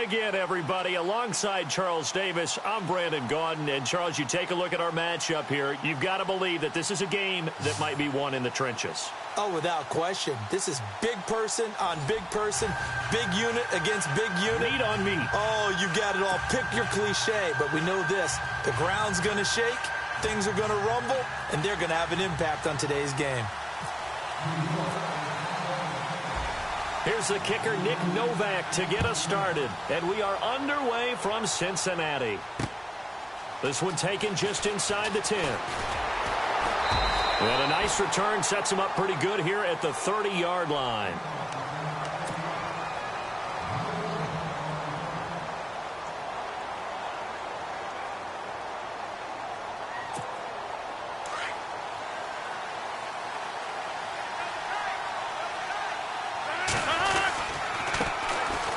day again, everybody. Alongside Charles Davis, I'm Brandon Gaudin. And, Charles, you take a look at our matchup here. You've got to believe that this is a game that might be won in the trenches. Oh, without question. This is big person on big person, big unit against big unit. Meat on meat. Oh, you got it all. Pick your cliche, but we know this. The ground's going to shake, things are going to rumble, and they're going to have an impact on today's game. Here's the kicker, Nick Novak, to get us started. And we are underway from Cincinnati. This one taken just inside the 10. And a nice return sets him up pretty good here at the 30-yard line.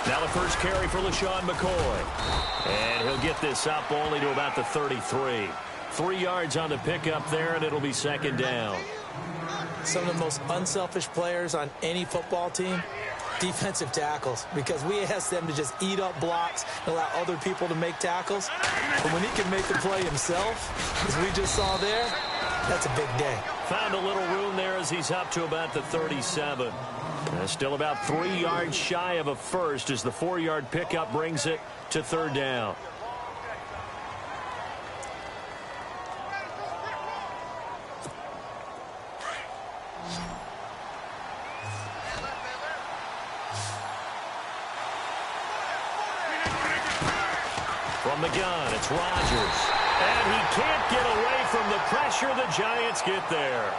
Now the first carry for LaShawn McCoy. And he'll get this up only to about the 33. 3 yards on the pickup there, and it'll be second down. Some of the most unselfish players on any football team, defensive tackles, because we ask them to just eat up blocks and allow other people to make tackles. But when he can make the play himself, as we just saw there, that's a big day. Found a little room there as he's up to about the 37. Still about 3 yards shy of a first as the 4-yard pickup brings it to third down. From the gun, it's Rodgers. And he can't get away from the pressure. The Giants get there.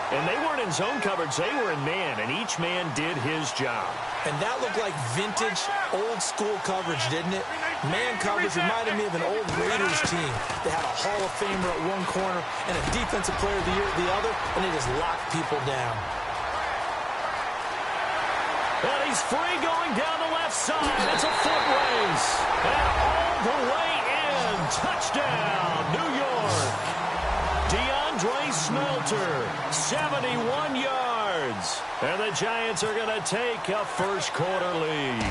And they weren't in zone coverage. They were in man, and each man did his job. And that looked like vintage, old-school coverage, didn't it? Man coverage reminded me of an old Raiders team. They had a Hall of Famer at one corner and a Defensive Player of the Year at the other, and they just locked people down. And he's free going down the left side. It's a foot race. And all the way in. Touchdown, New York. DeAndre Smelter, 71 yards. And the Giants are going to take a first-quarter lead.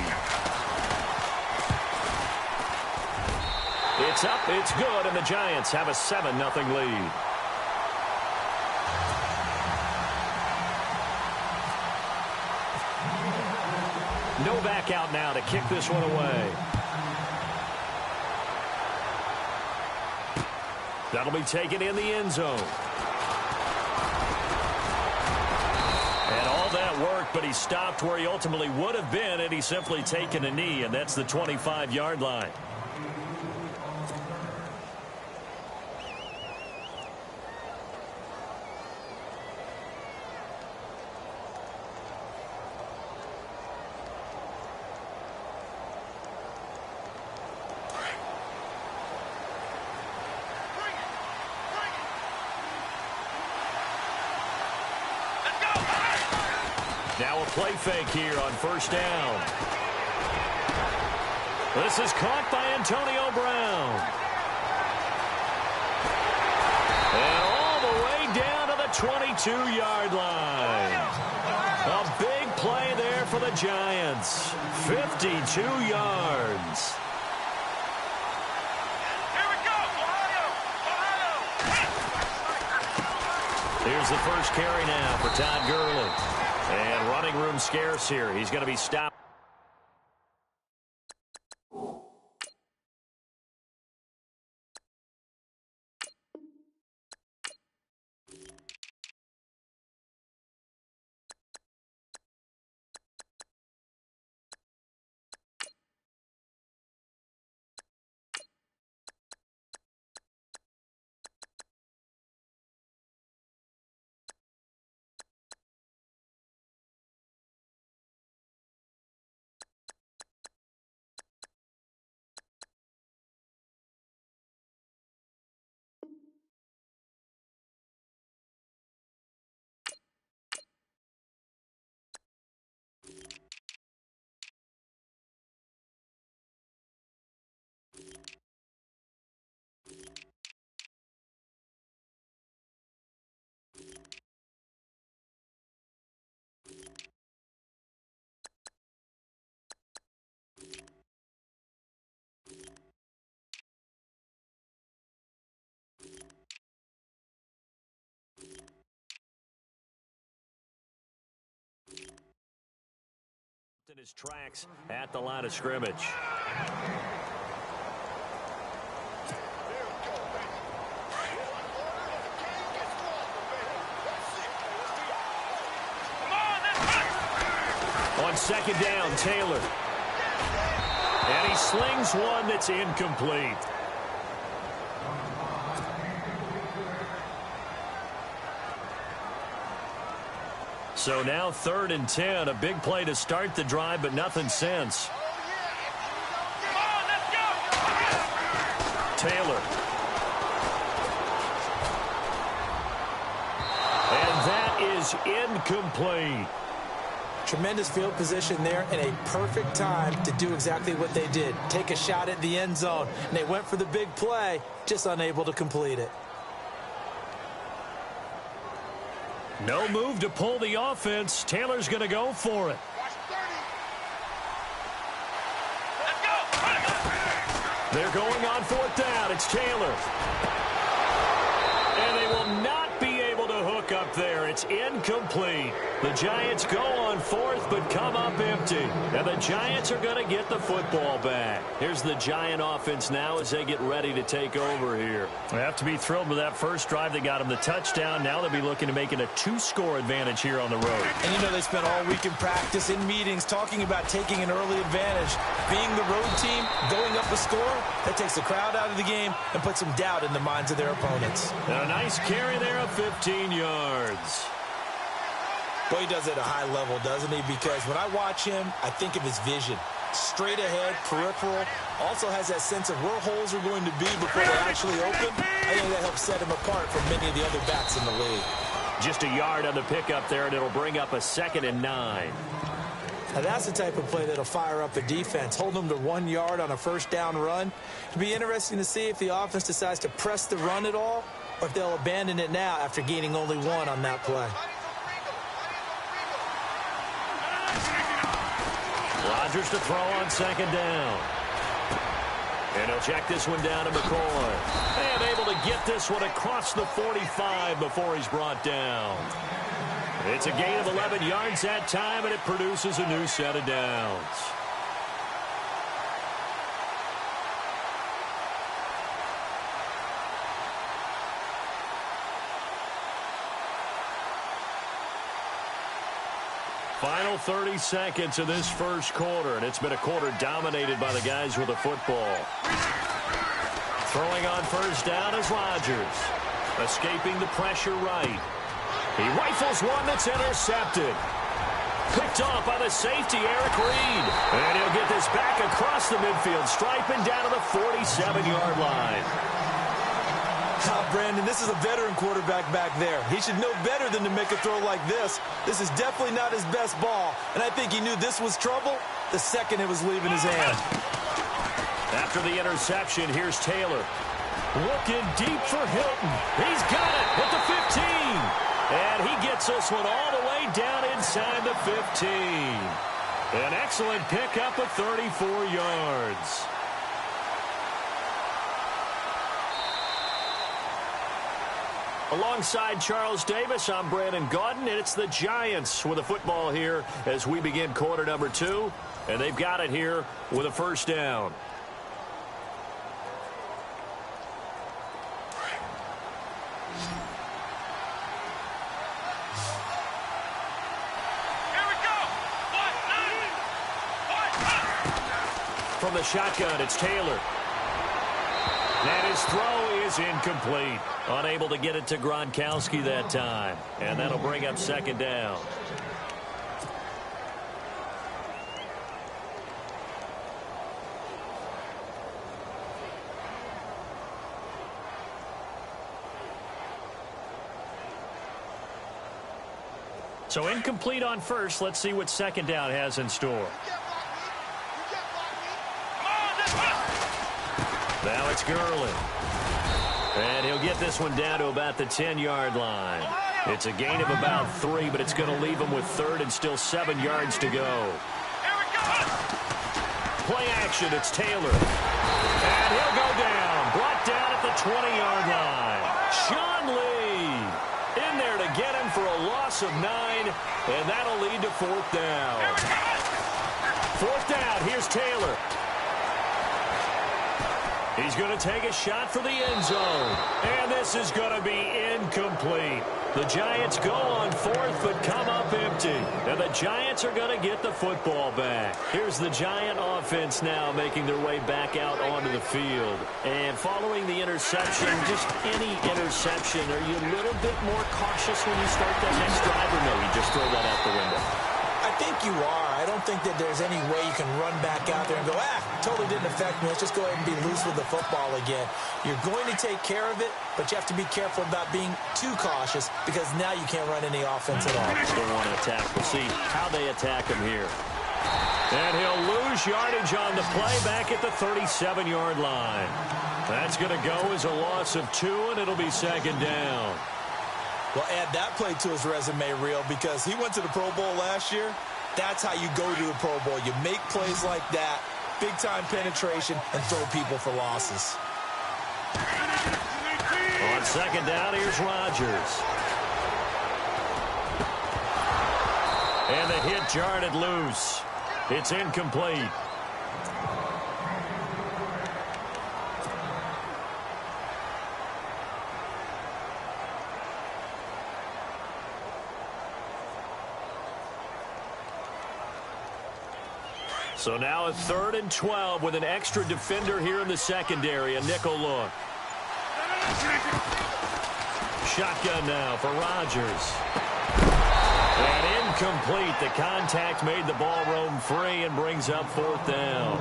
It's up, it's good, and the Giants have a 7-0 lead. Novak out now to kick this one away. That'll be taken in the end zone. And all that work, but he stopped where he ultimately would have been, and he's simply taken a knee, and that's the 25-yard line. Now a play fake here on first down. This is caught by Antonio Brown. And all the way down to the 22-yard line. A big play there for the Giants. 52 yards. Here we go, Ohio! Here's the first carry now for Todd Gurley. And running room scarce here. He's going to be stopped. in his tracks at the line of scrimmage. On second down, Taylor. And he slings one that's incomplete. So now 3rd and 10, a big play to start the drive, but nothing since. Taylor. And that is incomplete. Tremendous field position there and a perfect time to do exactly what they did. Take a shot at the end zone. And they went for the big play, just unable to complete it. No move to pull the offense. Taylor's going to go for it. They're going on 4th down. It's Taylor. And they will not be able to hook up there. It's incomplete. The Giants go on 4th, but come up empty. And the Giants are going to get the football back. Here's the Giant offense now as they get ready to take over here. They have to be thrilled with that first drive. They got them the touchdown. Now they'll be looking to make it a 2-score advantage here on the road. And you know they spent all week in practice, in meetings, talking about taking an early advantage. Being the road team, going up a score, that takes the crowd out of the game and puts some doubt in the minds of their opponents. And a nice carry there of 15 yards. Boy, he does it at a high level, doesn't he? Because when I watch him, I think of his vision. Straight ahead, peripheral. Also has that sense of where holes are going to be before they actually open. I think that helps set him apart from many of the other backs in the league. Just a yard on the pickup there, and it'll bring up a 2nd and 9. Now that's the type of play that'll fire up a defense. Hold them to 1 yard on a first down run. It'll be interesting to see if the offense decides to press the run at all, or if they'll abandon it now after gaining only 1 on that play. Rodgers to throw on 2nd down. And he'll check this one down to McCoy. And able to get this one across the 45 before he's brought down. It's a gain of 11 yards that time, and it produces a new set of downs. Final 30 seconds of this first quarter, and it's been a quarter dominated by the guys with the football. Throwing on first down is Rodgers. Escaping the pressure right. He rifles one that's intercepted. Picked off by the safety, Eric Reed. And he'll get this back across the midfield stripe and down to the 47-yard line. Brandon, this is a veteran quarterback back there. He should know better than to make a throw like this. This is definitely not his best ball, and I think he knew this was trouble the second it was leaving his hand. After the interception, here's Taylor. Looking deep for Hilton. He's got it at the 15. And he gets this one all the way down inside the 15. An excellent pickup of 34 yards. Alongside Charles Davis, I'm Brandon Gaudin, and it's the Giants with the football here as we begin quarter number 2. And they've got it here with a first down. From the shotgun, it's Taylor. And his throw is incomplete. Unable to get it to Gronkowski that time. And that'll bring up 2nd down. So incomplete on first. Let's see what 2nd down has in store. Now it's Gurley. And he'll get this one down to about the 10-yard line. It's a gain of about 3, but it's going to leave him with 3rd and still 7 yards to go. Play action, it's Taylor. And he'll go down. Brought down at the 20-yard line. Sean Lee in there to get him for a loss of 9, and that'll lead to 4th down. 4th down. Here's Taylor. He's going to take a shot for the end zone. And this is going to be incomplete. The Giants go on 4th but come up empty. And the Giants are going to get the football back. Here's the Giant offense now making their way back out onto the field. And following the interception, just any interception, are you a little bit more cautious when you start that next drive, or no, you just throw that out the window? I think you are. I don't think that there's any way you can run back out there and go, totally didn't affect me. Let's just go ahead and be loose with the football again. You're going to take care of it, but you have to be careful about being too cautious because now you can't run any offense at all. Still want to attack. We'll see how they attack him here. And he'll lose yardage on the play back at the 37-yard line. That's going to go as a loss of 2, and it'll be 2nd down. Well, add that play to his resume reel because he went to the Pro Bowl last year. That's how you go to the Pro Bowl. You make plays like that, big-time penetration, and throw people for losses. On 2nd down, here's Rodgers. And the hit jarred it loose. It's incomplete. So now a 3rd and 12 with an extra defender here in the secondary. A nickel look. Shotgun now for Rodgers. And incomplete. The contact made the ball roam free and brings up 4th down.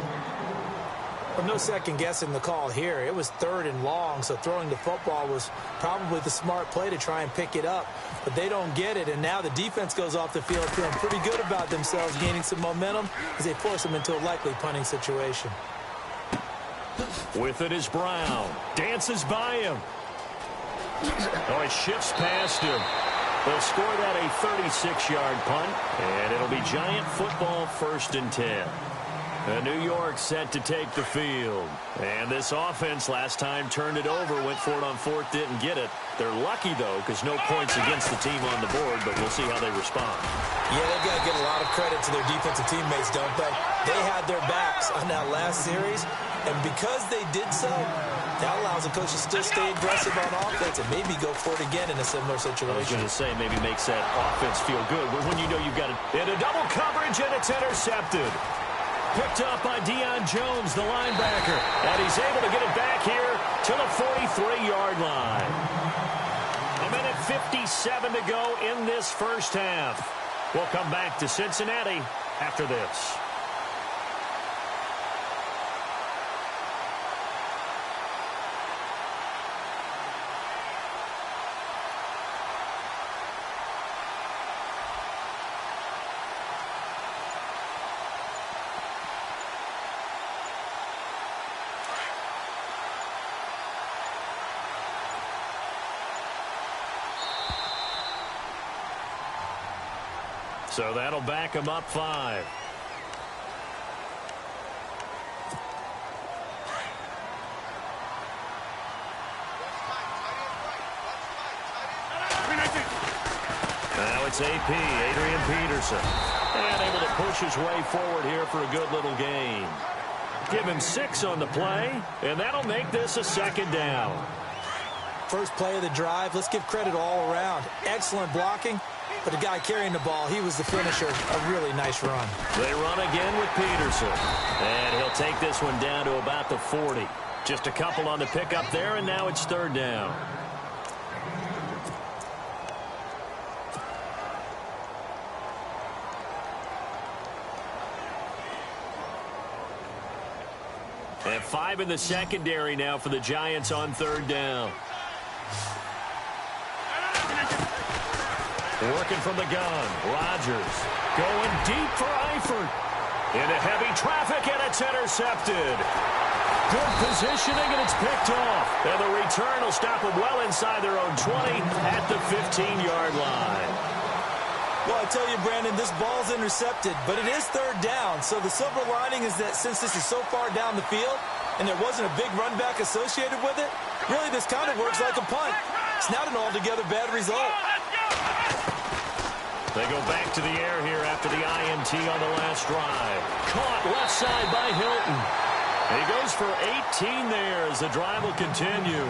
Well, no second guessing the call here. It was 3rd and long, so throwing the football was probably the smart play to try and pick it up. But they don't get it, and now the defense goes off the field feeling pretty good about themselves, gaining some momentum as they force them into a likely punting situation. With it is Brown. Dances by him. Oh, it shifts past him. They'll score that a 36-yard punt, and it'll be Giant football 1st and 10. New York set to take the field. And this offense last time turned it over, went for it on 4th, didn't get it. They're lucky, though, because no points against the team on the board, but we'll see how they respond. Yeah, they've got to get a lot of credit to their defensive teammates, don't they? They had their backs on that last series, and because they did so, that allows the coach to still stay aggressive on offense and maybe go for it again in a similar situation. I was going to say, maybe makes that offense feel good, but when you know you've got it in a double coverage and it's intercepted. Picked up by Deion Jones, the linebacker. And he's able to get it back here to the 43-yard line. 1:57 to go in this 1st half. We'll come back to Cincinnati after this. So that'll back him up 5. Now it's AP, Adrian Peterson. And able to push his way forward here for a good little gain. Give him 6 on the play, and that'll make this a 2nd down. First play of the drive, let's give credit all around. Excellent blocking. But the guy carrying the ball, he was the finisher. A really nice run. They run again with Peterson. And he'll take this one down to about the 40. Just a couple on the pickup there, and now it's 3rd down. And 5 in the secondary now for the Giants on 3rd down. Working from the gun. Rodgers going deep for Eifert. Into heavy traffic, and it's intercepted. Good positioning, and it's picked off. And the return will stop them well inside their own 20 at the 15-yard line. Well, I tell you, Brandon, this ball's intercepted, but it is 3rd down. So the silver lining is that since this is so far down the field and there wasn't a big run back associated with it, really this kind of works like a punt. It's not an altogether bad result. They go back to the air here after the INT on the last drive. Caught left side by Hilton. He goes for 18 there as the drive will continue.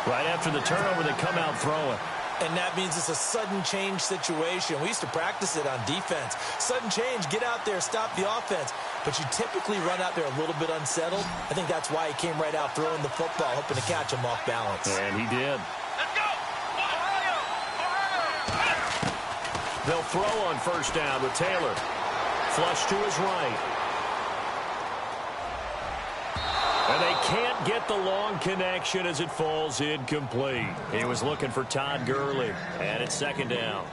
Right after the turnover, they come out throwing. And that means it's a sudden change situation. We used to practice it on defense. Sudden change, get out there, stop the offense. But you typically run out there a little bit unsettled. I think that's why he came right out throwing the football, hoping to catch him off balance. And he did. Let's go! Ohio! They'll throw on first down with Taylor. Flush to his right. And they can't get the long connection as it falls incomplete. He was looking for Todd Gurley. And it's second down.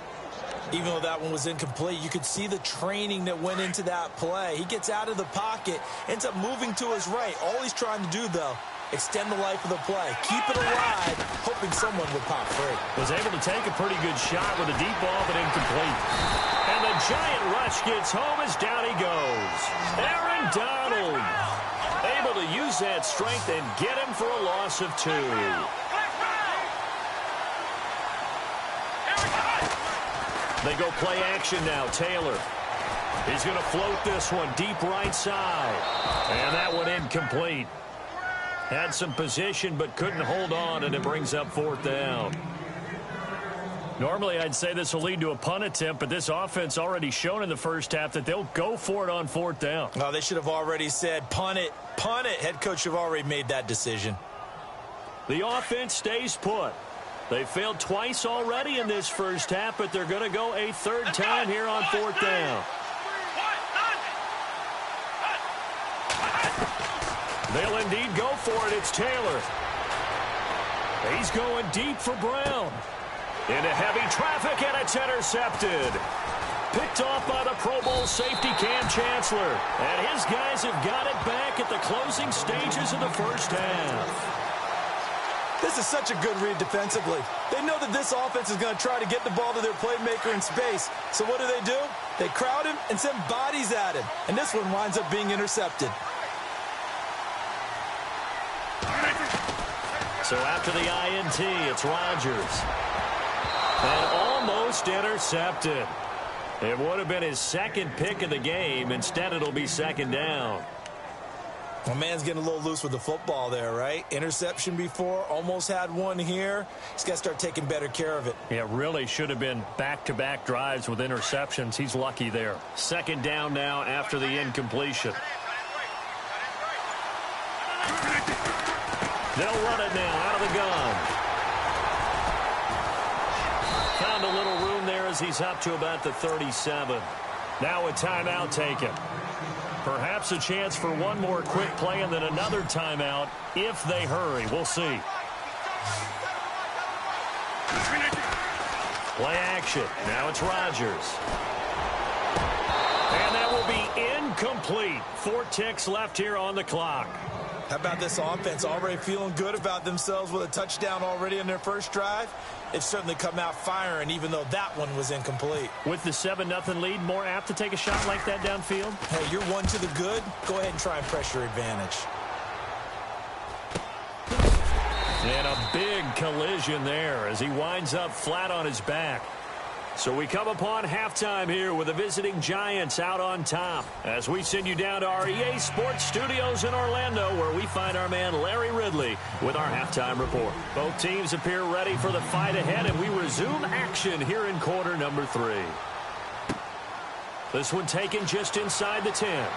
Even though that one was incomplete, you could see the training that went into that play. He gets out of the pocket, ends up moving to his right. All he's trying to do, though, extend the life of the play. Keep it alive, hoping someone would pop free. Was able to take a pretty good shot with a deep ball, but incomplete. And the giant rush gets home as down he goes. Aaron Donald able to use that strength and get him for a loss of 2. They go play action now. Taylor. He's going to float this one deep right side. And that one incomplete. Had some position but couldn't hold on, and it brings up fourth down. Normally, I'd say this will lead to a punt attempt, but this offense already shown in the first half that they'll go for it on fourth down. Oh, they should have already said, punt it, punt it. Head coach should have already made that decision. The offense stays put. They failed twice already in this first half, but they're going to go a third time here on fourth down. They'll indeed go for it. It's Taylor. He's going deep for Brown. Into heavy traffic, and it's intercepted. Picked off by the Pro Bowl safety Cam Chancellor. And his guys have got it back at the closing stages of the first half. This is such a good read defensively. They know that this offense is going to try to get the ball to their playmaker in space. So what do? They crowd him and send bodies at him. And this one winds up being intercepted. So after the INT, it's Rodgers. And almost intercepted. It would have been his second pick of the game. Instead, it'll be second down. My man's getting a little loose with the football there, right? Interception before, almost had one here. He's got to start taking better care of it. Yeah, really should have been back-to-back drives with interceptions. He's lucky there. Second down now after the incompletion. They'll run it now out of the gun. Found a little room there as he's up to about the 37. Now a timeout taken. Perhaps a chance for one more quick play and then another timeout if they hurry. We'll see. Play action. Now it's Rodgers. And that will be incomplete. 4 ticks left here on the clock. How about this offense already feeling good about themselves with a touchdown already in their first drive? They've certainly come out firing, even though that one was incomplete. With the 7-0 lead, more apt to take a shot like that downfield? Hey, you're one to the good. Go ahead and try and pressure advantage. And a big collision there as he winds up flat on his back. So we come upon halftime here with the visiting Giants out on top as we send you down to our EA Sports Studios in Orlando where we find our man Larry Ridley with our halftime report. Both teams appear ready for the fight ahead, and we resume action here in quarter number 3. This one taken just inside the 10. And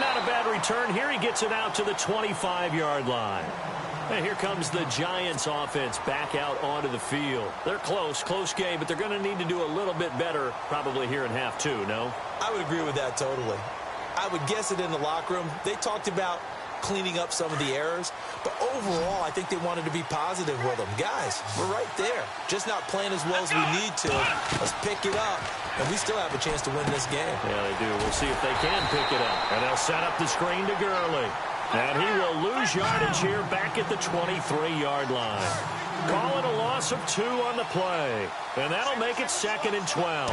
not a bad return here. He gets it out to the 25-yard line. And here comes the Giants offense back out onto the field. They're close game, but they're going to need to do a little bit better probably here in half 2, no? I would agree with that totally. I would guess it in the locker room. They talked about cleaning up some of the errors, but overall, I think they wanted to be positive with them. Guys, we're right there. Just not playing as well as we need to. Let's pick it up, and we still have a chance to win this game. Yeah, they do. We'll see if they can pick it up. And they'll set up the screen to Gurley. And he will lose yardage here back at the 23-yard line. Call it a loss of 2 on the play. And that'll make it 2nd and 12.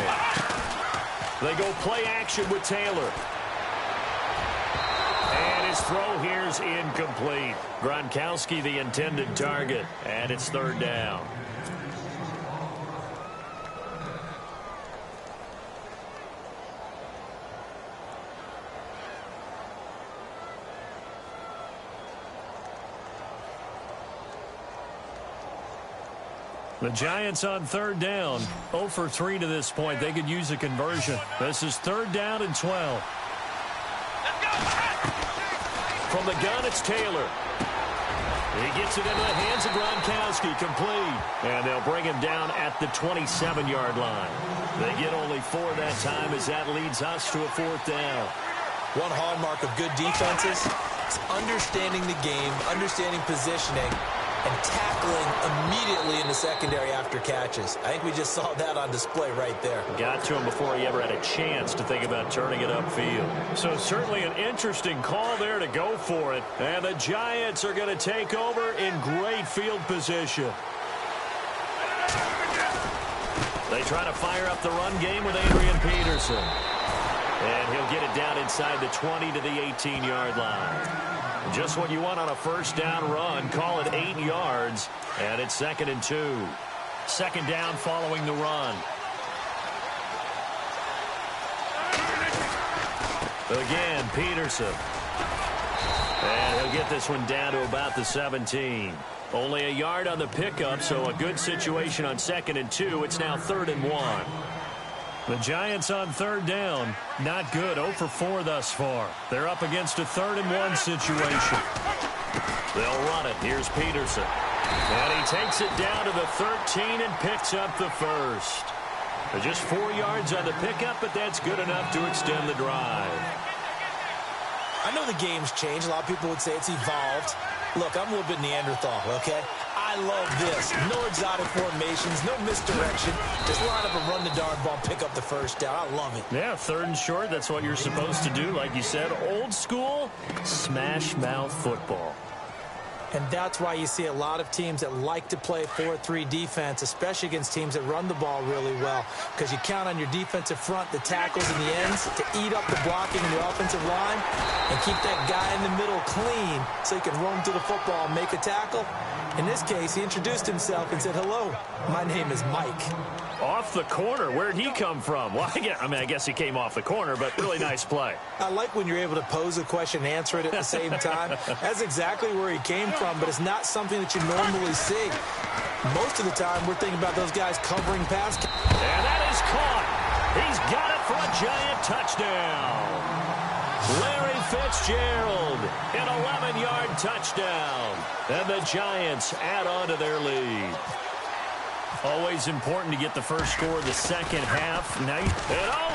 They go play action with Taylor. And his throw here's incomplete. Gronkowski the intended target. And it's 3rd down. The Giants on third down. 0 for 3 to this point. They could use a conversion. This is third down and 12. From the gun, it's Taylor. He gets it into the hands of Gronkowski, complete. And they'll bring him down at the 27-yard line. They get only 4 that time as that leads us to a fourth down. One hallmark of good defenses is understanding the game, understanding positioning, and tackling immediately in the secondary after catches. I think we just saw that on display right there. Got to him before he ever had a chance to think about turning it upfield. So certainly an interesting call there to go for it. And the Giants are going to take over in great field position. They try to fire up the run game with Adrian Peterson. And he'll get it down inside the 20 to the 18-yard line. Just what you want on a first down run. Call it 8 yards. And it's 2nd and 2. Second down following the run. Again, Peterson. And he'll get this one down to about the 17. Only a yard on the pickup, so a good situation on 2nd and 2. It's now 3rd and 1. The Giants on third down, not good. 0 for 4 thus far. They're up against a 3rd and 1 situation. They'll run it. Here's Peterson. And he takes it down to the 13 and picks up the first. Just 4 yards on the pickup, but that's good enough to extend the drive. I know the game's changed. A lot of people would say it's evolved. Look, I'm a little bit Neanderthal, okay? I love this. No exotic formations, no misdirection. Just line up and run the darn ball, pick up the first down. I love it. Yeah, 3rd and short, that's what you're supposed to do. Like you said, old school, smash mouth football. And that's why you see a lot of teams that like to play 4-3 defense, especially against teams that run the ball really well, because you count on your defensive front, the tackles and the ends, to eat up the blocking in the offensive line and keep that guy in the middle clean so he can roam to the football and make a tackle. In this case, he introduced himself and said, "Hello, my name is Mike." Off the corner. Where'd he come from? Well, I guess he came off the corner, but really nice play. I like when you're able to pose a question and answer it at the same time. That's exactly where he came from, but it's not something that you normally see. Most of the time, we're thinking about those guys covering pass. And that is caught. He's got it for a Giant touchdown. Larry Fitzgerald, an 11-yard touchdown. And the Giants add on to their lead. Always important to get the first score of the second half. And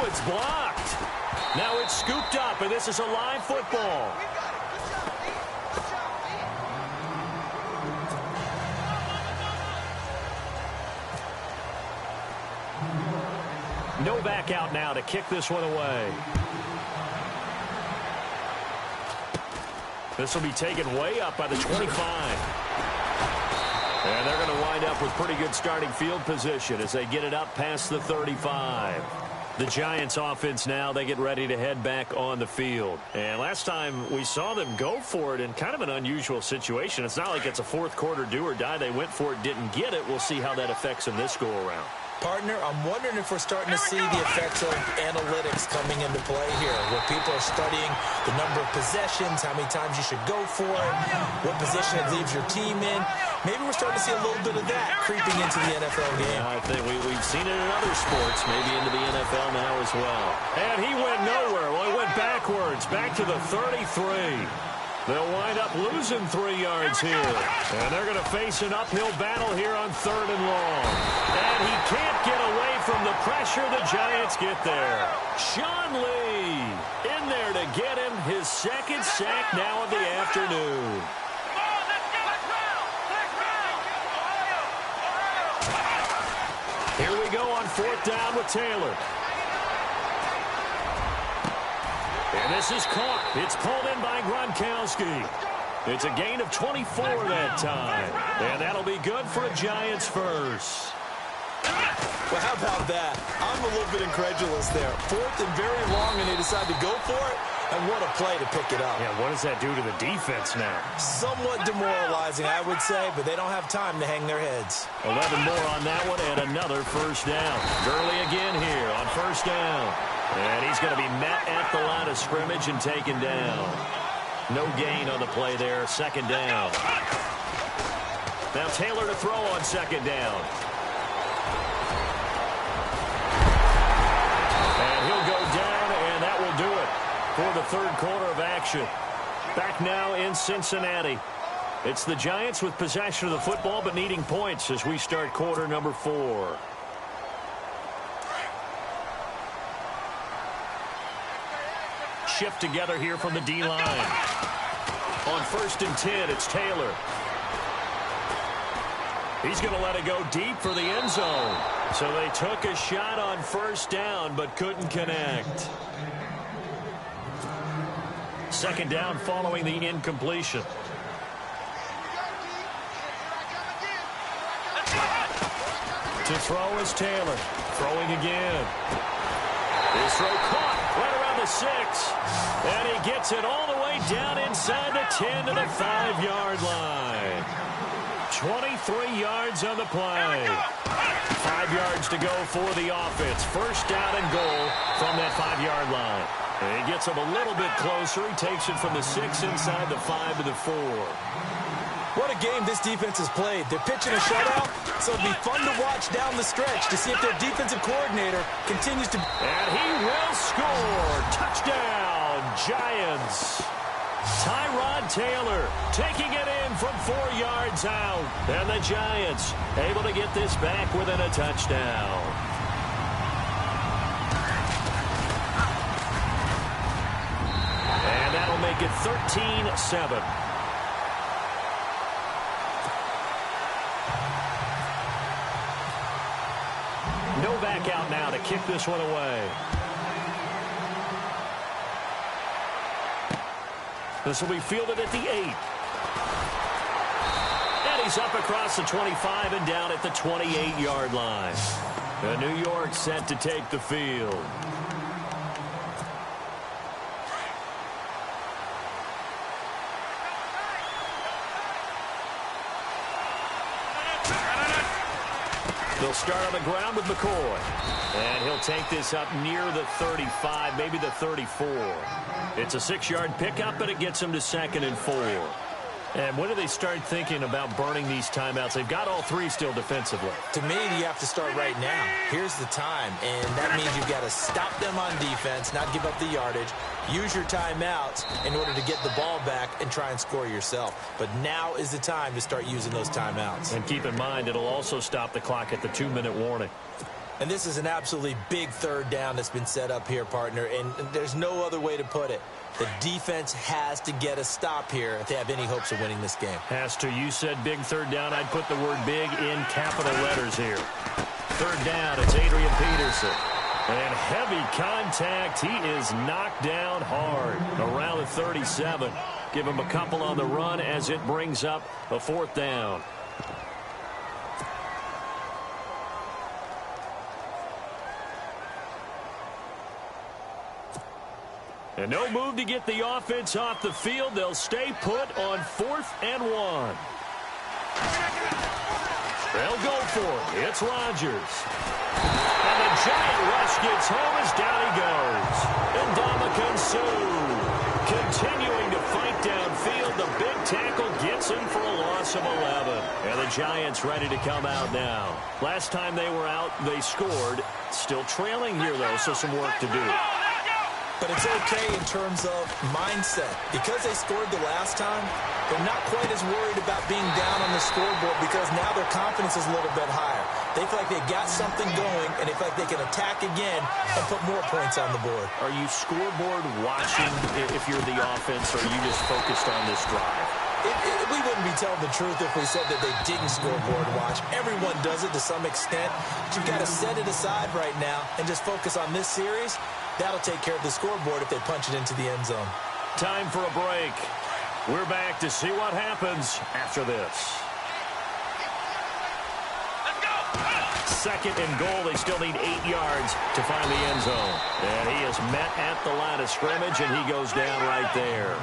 it's blocked. Now it's scooped up, and this is a live football. No back out now to kick this one away. This will be taken way up by the 25. And they're going to wind up with pretty good starting field position as they get it up past the 35. The Giants offense now, they get ready to head back on the field. And last time we saw them go for it in kind of an unusual situation. It's not like it's a fourth quarter do or die. They went for it, didn't get it. We'll see how that affects them this go-around. Partner, I'm wondering if we're starting to see the effects of analytics coming into play here, where people are studying the number of possessions, how many times you should go for it, what position it leaves your team in. Maybe we're starting to see a little bit of that creeping into the NFL game. Yeah, I think we've seen it in other sports, maybe into the NFL now as well. And he went nowhere. Well, he went backwards, back to the 33. They'll wind up losing 3 yards here. And they're going to face an uphill battle here on 3rd and long. And he can't get away from the pressure. The Giants get there. Sean Lee in there to get him his second sack now of the afternoon. Here we go on 4th down with Taylor. And this is caught. It's pulled in by Gronkowski. It's a gain of 24 that time. And that'll be good for a Giants first. Well, how about that? I'm a little bit incredulous there. 4th and very long, and they decide to go for it. And what a play to pick it up. Yeah, what does that do to the defense now? Somewhat demoralizing, I would say, but they don't have time to hang their heads. 11 more on that one, and another first down. Gurley again here on 1st down. And he's going to be met at the line of scrimmage and taken down. No gain on the play there. 2nd down. Now Taylor to throw on 2nd down. for the third quarter of action. Back now in Cincinnati. It's the Giants with possession of the football but needing points as we start quarter number 4. Shift together here from the D-line. On 1st and 10, it's Taylor. He's going to let it go deep for the end zone. So they took a shot on 1st down but couldn't connect. 2nd down following the incompletion. To throw is Taylor. Throwing again. His throw caught right around the 6. And he gets it all the way down inside the 10 to the 5-yard line. 23 yards on the play. 5 yards to go for the offense. 1st down and goal from that 5-yard line. And he gets him a little bit closer. He takes it from the 6 inside the 5 to the 4. What a game this defense has played. They're pitching a shutout, so it'll be fun to watch down the stretch to see if their defensive coordinator continues to... And he will score. Touchdown, Giants. Tyrod Taylor taking it in from 4 yards out. And the Giants able to get this back within a touchdown. And that'll make it 13-7. No back out now to kick this one away. This will be fielded at the 8. And he's up across the 25 and down at the 28-yard line. And New York set to take the field. They'll start on the ground with McCoy. And he'll take this up near the 35, maybe the 34. It's a 6-yard pickup, but it gets him to 2nd and 4. And when do they start thinking about burning these timeouts? They've got all 3 still defensively. To me, you have to start right now. Here's the time, and that means you've got to stop them on defense, not give up the yardage, use your timeouts in order to get the ball back and try and score yourself. But now is the time to start using those timeouts. And keep in mind, it'll also stop the clock at the 2-minute warning. And this is an absolutely big 3rd down that's been set up here, partner, and there's no other way to put it. The defense has to get a stop here if they have any hopes of winning this game. Has to. You said big 3rd down. I'd put the word big in capital letters here. 3rd down, it's Adrian Peterson. And heavy contact. He is knocked down hard around the 37. Give him a couple on the run as it brings up a 4th down. And no move to get the offense off the field. They'll stay put on 4th and 1. They'll go for it. It's Rodgers. And the giant rush gets home as down he goes. And Ndamukong Suh continuing to fight downfield. The big tackle gets him for a loss of 11. And the Giants ready to come out now. Last time they were out, they scored. Still trailing here, though, so some work to do. But it's okay in terms of mindset. Because they scored the last time, they're not quite as worried about being down on the scoreboard because now their confidence is a little bit higher. They feel like they've got something going, and they feel like they can attack again and put more points on the board. Are you scoreboard watching if you're the offense, or are you just focused on this drive? We wouldn't be telling the truth if we said that they didn't scoreboard watch. Everyone does it to some extent. But you've got to set it aside right now and just focus on this series. That'll take care of the scoreboard if they punch it into the end zone. Time for a break. We're back to see what happens after this. Let's go! 2nd and goal. They still need 8 yards to find the end zone. And he is met at the line of scrimmage, and he goes down right there.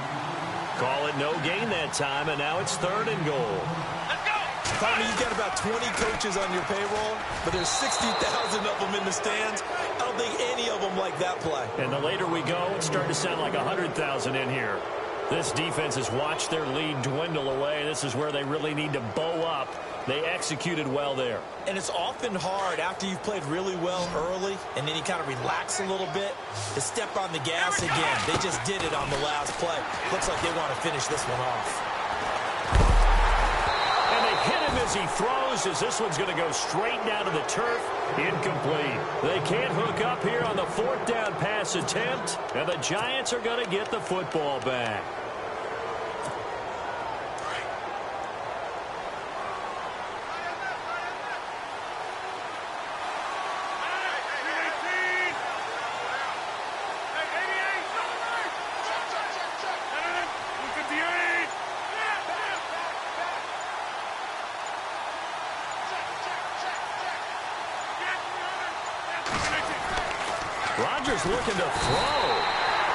Call it no gain that time, and now it's 3rd and goal. Tommy, you've got about 20 coaches on your payroll, but there's 60,000 of them in the stands. I don't think any of them like that play. And the later we go, it's starting to sound like 100,000 in here. This defense has watched their lead dwindle away. This is where they really need to bow up. They executed well there. And it's often hard after you've played really well early and then you kind of relax a little bit to step on the gas again. They just did it on the last play. Looks like they want to finish this one off. And they hit him as he throws, as this one's going to go straight down to the turf. Incomplete. They can't hook up here on the 4th down pass attempt, and the Giants are going to get the football back. Rodgers looking to throw,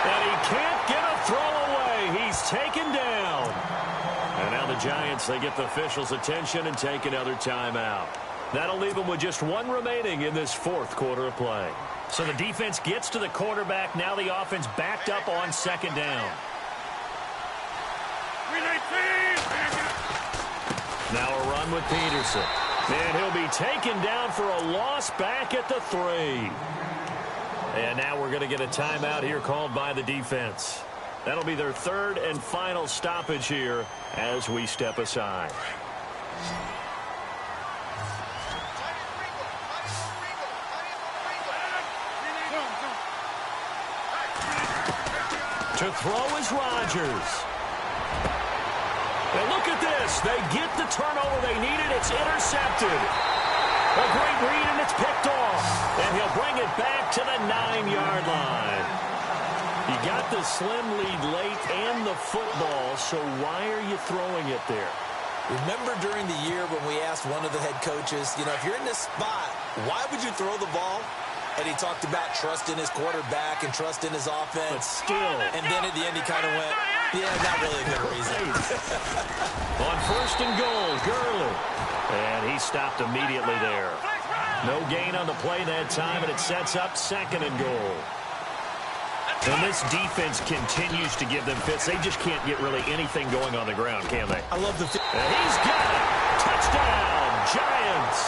and he can't get a throw away. He's taken down. And now the Giants, they get the officials' attention and take another timeout. That'll leave them with just one remaining in this 4th quarter of play. So the defense gets to the quarterback. Now the offense backed up on 2nd down. Now a run with Peterson. And he'll be taken down for a loss back at the 3. And now we're going to get a timeout here called by the defense. That'll be their 3rd and final stoppage here as we step aside. To throw is Rodgers. And look at this. They get the turnover they needed. It's intercepted. A great read, and it's picked off. And he'll bring it back to the 9-yard line. You got the slim lead late and the football, so why are you throwing it there? Remember during the year when we asked one of the head coaches, you know, if you're in this spot, why would you throw the ball? And he talked about trust in his quarterback and trust in his offense. But still. And then at the end he kind of went, yeah, not really a good reason. On 1st and goal, Gurley. And he stopped immediately there. No gain on the play that time, and it sets up 2nd and goal. And this defense continues to give them fits. They just can't get really anything going on the ground, can they? I love the and he's got it. Touchdown, Giants.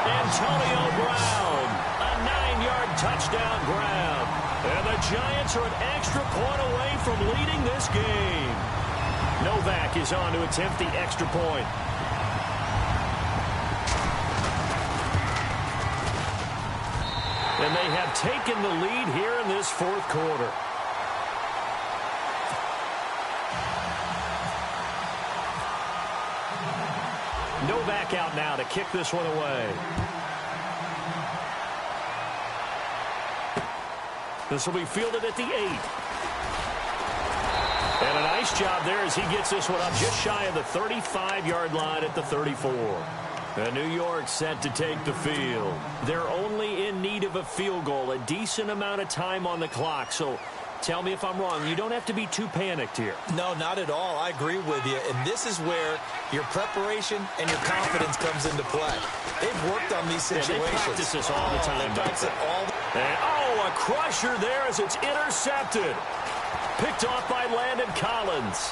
Antonio Brown, a 9-yard touchdown grab. And the Giants are an extra point away from leading this game. Novak is on to attempt the extra point. And they have taken the lead here in this 4th quarter. Novak out now to kick this one away. This will be fielded at the 8. And a nice job there as he gets this one up just shy of the 35-yard line at the 34. And New York set to take the field. They're only in need of a field goal, a decent amount of time on the clock. So tell me if I'm wrong. You don't have to be too panicked here. No, not at all. I agree with you. And this is where your preparation and your confidence comes into play. They've worked on these situations. Yeah, they practice this all the time. They practice it all the time. And, a crusher there as it's intercepted. Picked off by Landon Collins.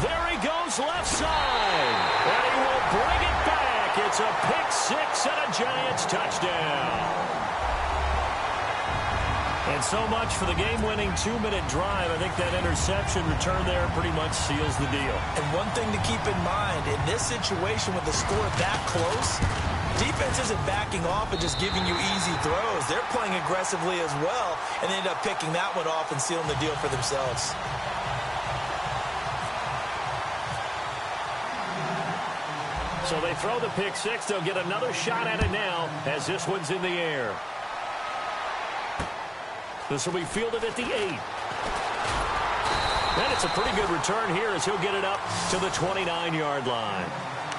There he goes left side. And he will bring it back. It's a pick-6 and a Giants touchdown. And so much for the game-winning 2-minute drive. I think that interception return there pretty much seals the deal. And one thing to keep in mind, in this situation with the score that close, defense isn't backing off and just giving you easy throws. They're playing aggressively as well, and they end up picking that one off and sealing the deal for themselves. So they throw the pick-6. They'll get another shot at it now as this one's in the air. This will be fielded at the 8. And it's a pretty good return here as he'll get it up to the 29-yard line.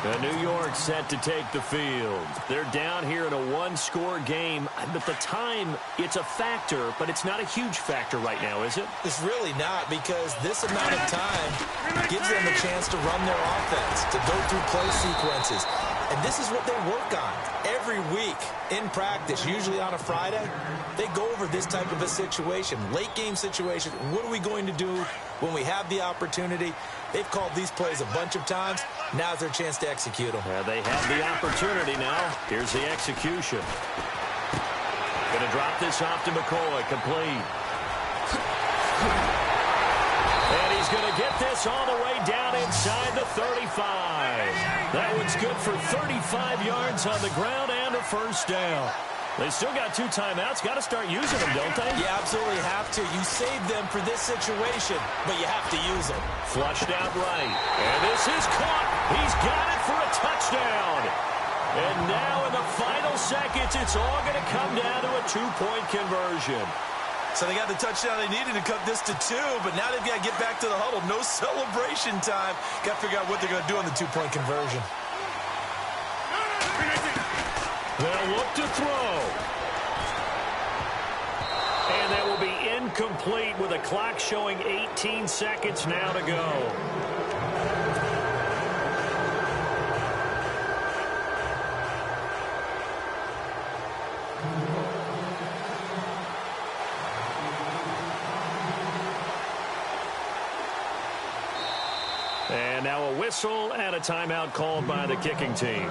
And New York set to take the field. They're down here in a one-score game. But the time, it's a factor, but it's not a huge factor right now, is it? It's really not, because this amount of time gives them a chance to run their offense, to go through play sequences. And this is what they work on every week in practice, usually on a Friday. They go over this type of a situation, late game situation. What are we going to do when we have the opportunity? They've called these plays a bunch of times. Now's their chance to execute them. They have the opportunity now. Here's the execution. Going to drop this off to McCoy, complete. And he's going to get this all the way down inside the 35. That one's good for 35 yards on the ground and a first down. They still got 2 timeouts. Got to start using them, don't they? You absolutely have to. You save them for this situation, but you have to use them. Flushed out right. And this is caught. He's got it for a touchdown. And now in the final seconds, it's all going to come down to a 2-point conversion. So they got the touchdown they needed to cut this to 2, but now they've got to get back to the huddle. No celebration time. Got to figure out what they're going to do on the 2-point conversion. They'll look to throw. And that will be incomplete with a clock showing 18 seconds now to go. And now a whistle and a timeout called by the kicking team,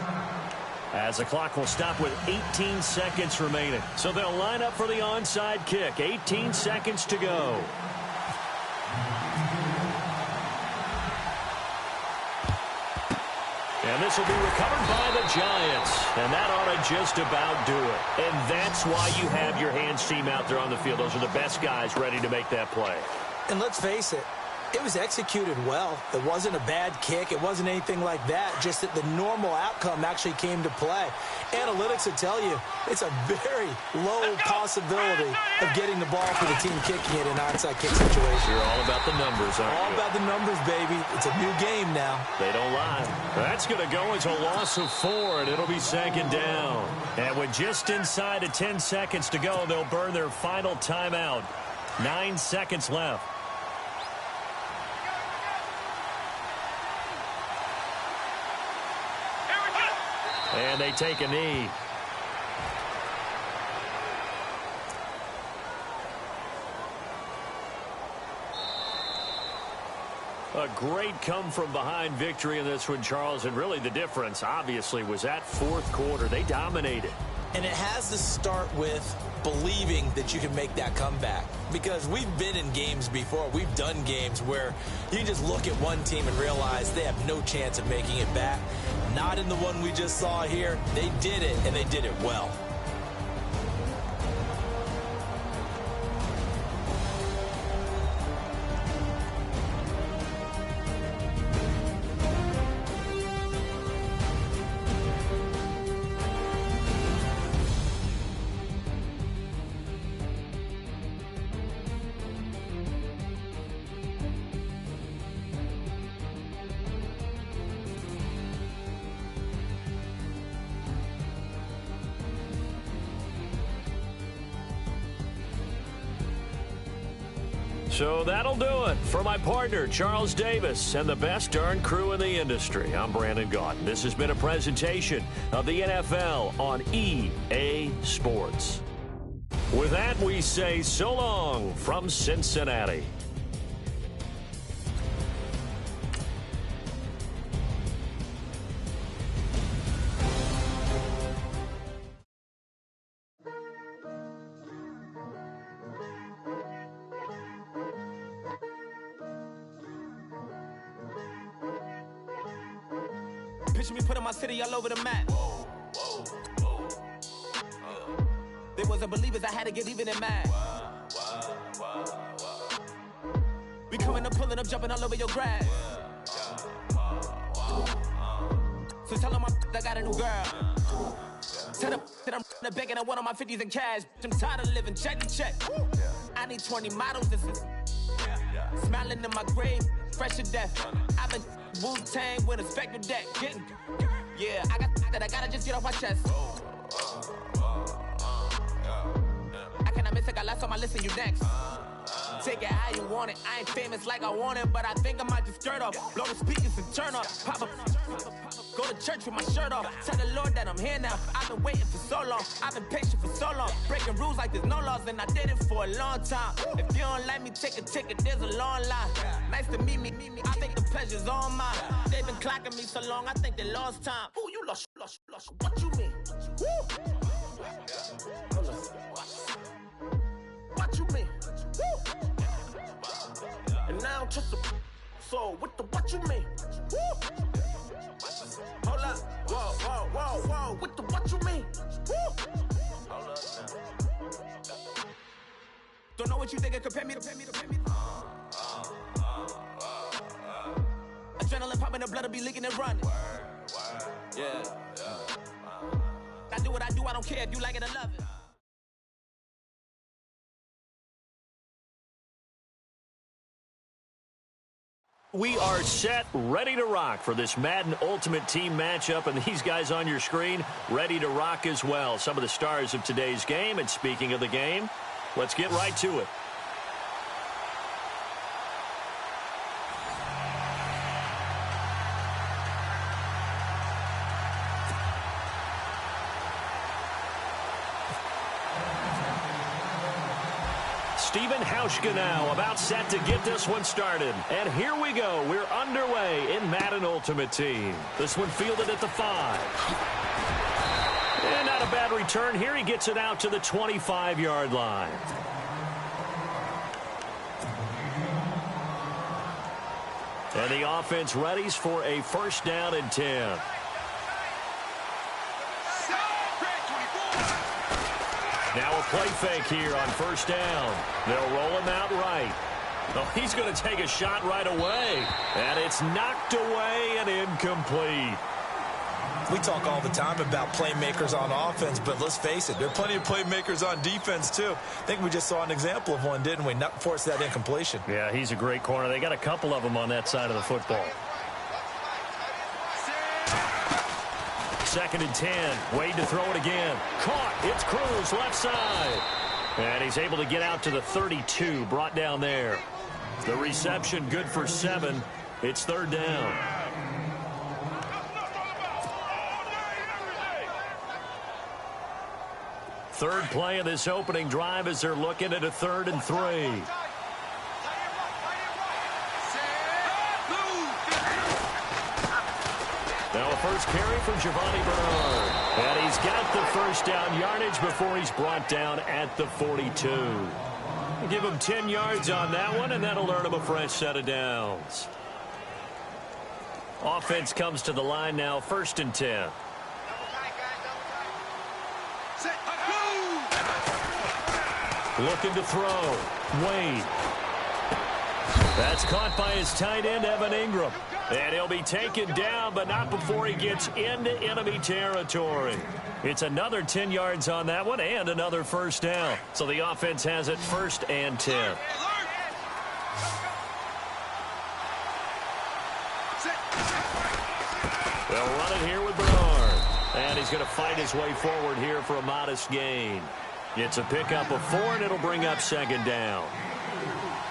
as the clock will stop with 18 seconds remaining. So they'll line up for the onside kick. 18 seconds to go. And this will be recovered by the Giants. And that ought to just about do it. And that's why you have your hands team out there on the field. Those are the best guys ready to make that play. And let's face it, it was executed well. It wasn't a bad kick. It wasn't anything like that. Just that the normal outcome actually came to play. Analytics will tell you it's a very low possibility of getting the ball for the team kicking it in an onside kick situation. You're all about the numbers, aren't you? All about the numbers, baby. It's a new game now. They don't lie. That's going to go as a loss of 4, and it'll be second down. And with just inside of 10 seconds to go, they'll burn their final timeout. 9 seconds left. And they take a knee. A great come-from-behind victory in this one, Charles. And really the difference, obviously, was that fourth quarter. They dominated. And it has to start with believing that you can make that comeback. Because we've been in games before. We've done games where you can just look at one team and realize they have no chance of making it back. Not in the one we just saw here. They did it, and they did it well. So that'll do it. For my partner, Charles Davis, and the best darn crew in the industry, I'm Brandon Gaudin. This has been a presentation of the NFL on EA Sports. With that, we say so long from Cincinnati. Picture me putting my city all over the map. They wasn't believers, I had to get even and mad. We coming up, pulling up, jumping all over your grass. So tell them I got a new girl. Tell them that I'm begging at one of my 50s in cash. I'm tired of living check to check. I need 20 models, this is smiling in my grave, fresh to death. I've been Wu-Tang with a spectral deck. Getting, yeah, I got that, I gotta just get off my chest. I cannot miss it, got last on my list and you next. take it how you want it. I ain't famous like I want it, but I think I might just skirt off. Blow the speakers and turn up. Pop up. Go to church with my shirt off. Tell the Lord that I'm here now. I've been waiting for so long. I've been patient for so long. Breaking rules like there's no laws, and I did it for a long time. If you don't like me, take a ticket. There's a long line. Nice to meet me. I think the pleasure's all mine. They've been clocking me so long, I think they lost time. Ooh, you lost. What you mean? Woo! What you mean? Woo! And now I'm just a so with the what you mean? Woo! Hold up, whoa, with the what you mean? Woo! Hold up now. Don't know what you think, compare me to. Adrenaline popping, the blood will be leaking and running. Yeah. I do what I do, I don't care if you like it or love it. We are set, ready to rock for this Madden Ultimate Team matchup, and these guys on your screen ready to rock as well. Some of the stars of today's game, and speaking of the game, let's get right to it. Steven Hauschka now about set to get this one started. And here we go. We're underway in Madden Ultimate Team. This one fielded at the 5. And not a bad return here. He gets it out to the 25-yard line. And the offense readies for a first down and 10. Now a play fake here on first down. They'll roll him out right. Oh, he's going to take a shot right away. And it's knocked away and incomplete. We talk all the time about playmakers on offense, but let's face it, there are plenty of playmakers on defense, too. I think we just saw an example of one, didn't we? Not force that incompletion. Yeah, he's a great corner. They got a couple of them on that side of the football. 2nd and 10. Wade to throw it again. Caught. It's Cruz, left side. And he's able to get out to the 32, brought down there. The reception good for 7. It's 3rd down. Third play of this opening drive as they're looking at a 3rd and 3. Now a first carry from Giovanni Bernard. And he's got the first down yardage before he's brought down at the 42. Give him 10 yards on that one, and that'll earn him a fresh set of downs. Offense comes to the line now, 1st and 10. Looking to throw. Wade. That's caught by his tight end, Evan Ingram. And he'll be taken down, but not before he gets into enemy territory. It's another 10 yards on that one and another first down. So the offense has it 1st and 10. They'll run it here with Bernard. And he's going to fight his way forward here for a modest gain. It's a pickup of 4, and it'll bring up 2nd down.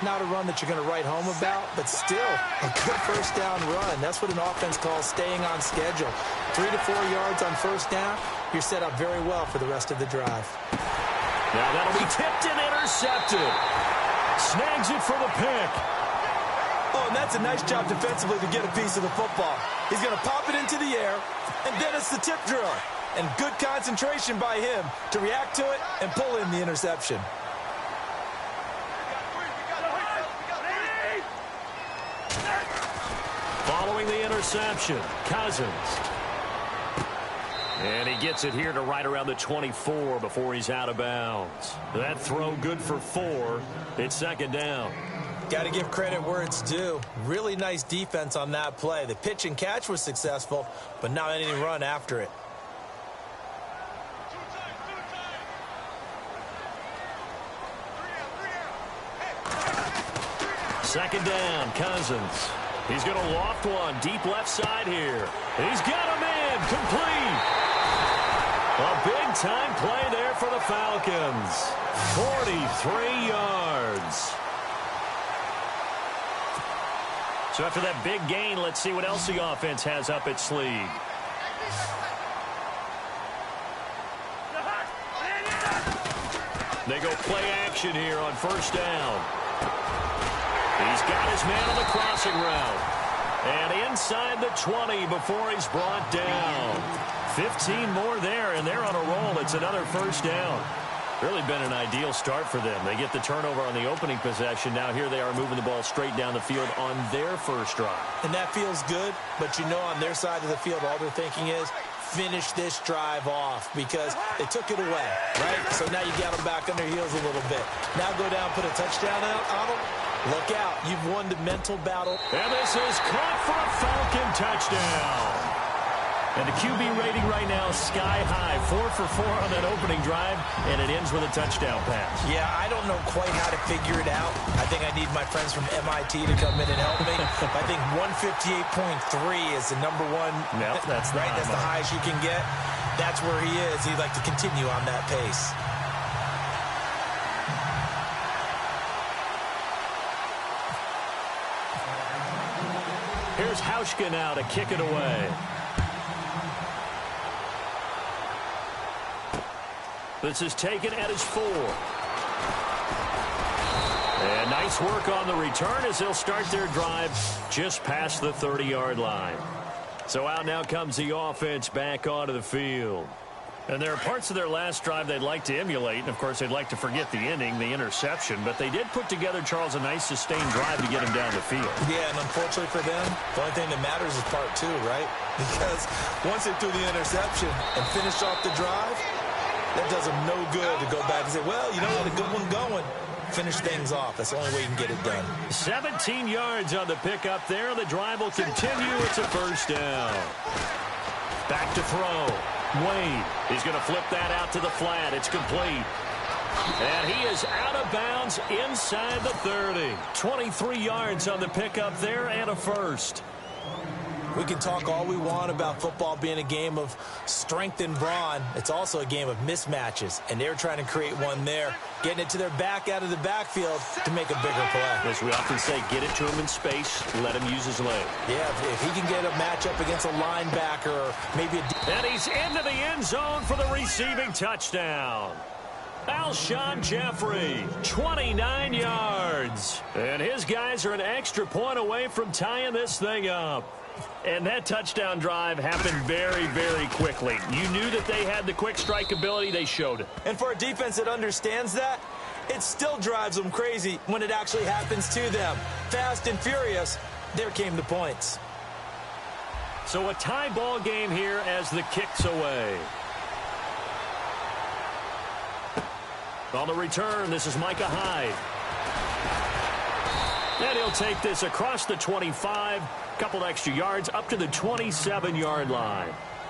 Not a run that you're going to write home about, but still a good first down run. That's what an offense calls staying on schedule. 3 to 4 yards on first down, you're set up very well for the rest of the drive. Now that'll be tipped and intercepted. Snags it for the pick. Oh, and that's a nice job defensively to get a piece of the football. He's going to pop it into the air, and then it's the tip drill. And good concentration by him to react to it and pull in the interception. Following the interception, Cousins. And he gets it here to right around the 24 before he's out of bounds. That throw good for 4. It's 2nd down. Got to give credit where it's due. Really nice defense on that play. The pitch and catch was successful, but not any run after it. Second down, Cousins. He's going to loft one deep left side here. He's got him in, complete. A big-time play there for the Falcons. 43 yards. So after that big gain, let's see what else the offense has up its sleeve. They go play action here on first down. He's got his man on the crossing route. And inside the 20 before he's brought down. 15 more there, and they're on a roll. It's another first down. Really been an ideal start for them. They get the turnover on the opening possession. Now here they are moving the ball straight down the field on their first drive. And that feels good, but you know on their side of the field, all they're thinking is, finish this drive off because they took it away, right? So now you got them back on their heels a little bit. Now go down, put a touchdown out on them. Look out. You've won the mental battle. And this is caught for a Falcon touchdown. And the QB rating right now is sky high. 4 for 4 on that opening drive, and it ends with a touchdown pass. Yeah, I don't know quite how to figure it out. I think I need my friends from MIT to come in and help me. I think 158.3 is the number one. Yep, that's right. That's the highest you can get. That's where he is. He'd like to continue on that pace. Here's Hauschka now to kick it away. This is taken at his 4. And nice work on the return as they'll start their drive just past the 30-yard line. So out now comes the offense back onto the field. And there are parts of their last drive they'd like to emulate. And, of course, they'd like to forget the inning, the interception. But they did put together, Charles, a nice sustained drive to get him down the field. Yeah, and unfortunately for them, the only thing that matters is part 2, right? Because once they threw the interception and finished off the drive, that does them no good to go back and say, well, you know, had a good one going. Finish things off. That's the only way you can get it done. 17 yards on the pickup there. The drive will continue. It's a first down. Back to throw. Wade. He's going to flip that out to the flat. It's complete. And he is out of bounds inside the 30. 23 yards on the pickup there and a first. We can talk all we want about football being a game of strength and brawn. It's also a game of mismatches, and they're trying to create one there, getting it to their back out of the backfield to make a bigger play. As we often say, get it to him in space, let him use his leg. Yeah, if he can get a matchup against a linebacker or maybe a... And he's into the end zone for the receiving touchdown. Alshon Jeffrey, 29 yards. And his guys are an extra point away from tying this thing up. And that touchdown drive happened very, very quickly. You knew that they had the quick strike ability. They showed it. And for a defense that understands that, it still drives them crazy when it actually happens to them. Fast and furious, there came the points. So a tie ball game here as the kick's away. On the return, this is Micah Hyde. And he'll take this across the 25. Couple extra yards up to the 27-yard line.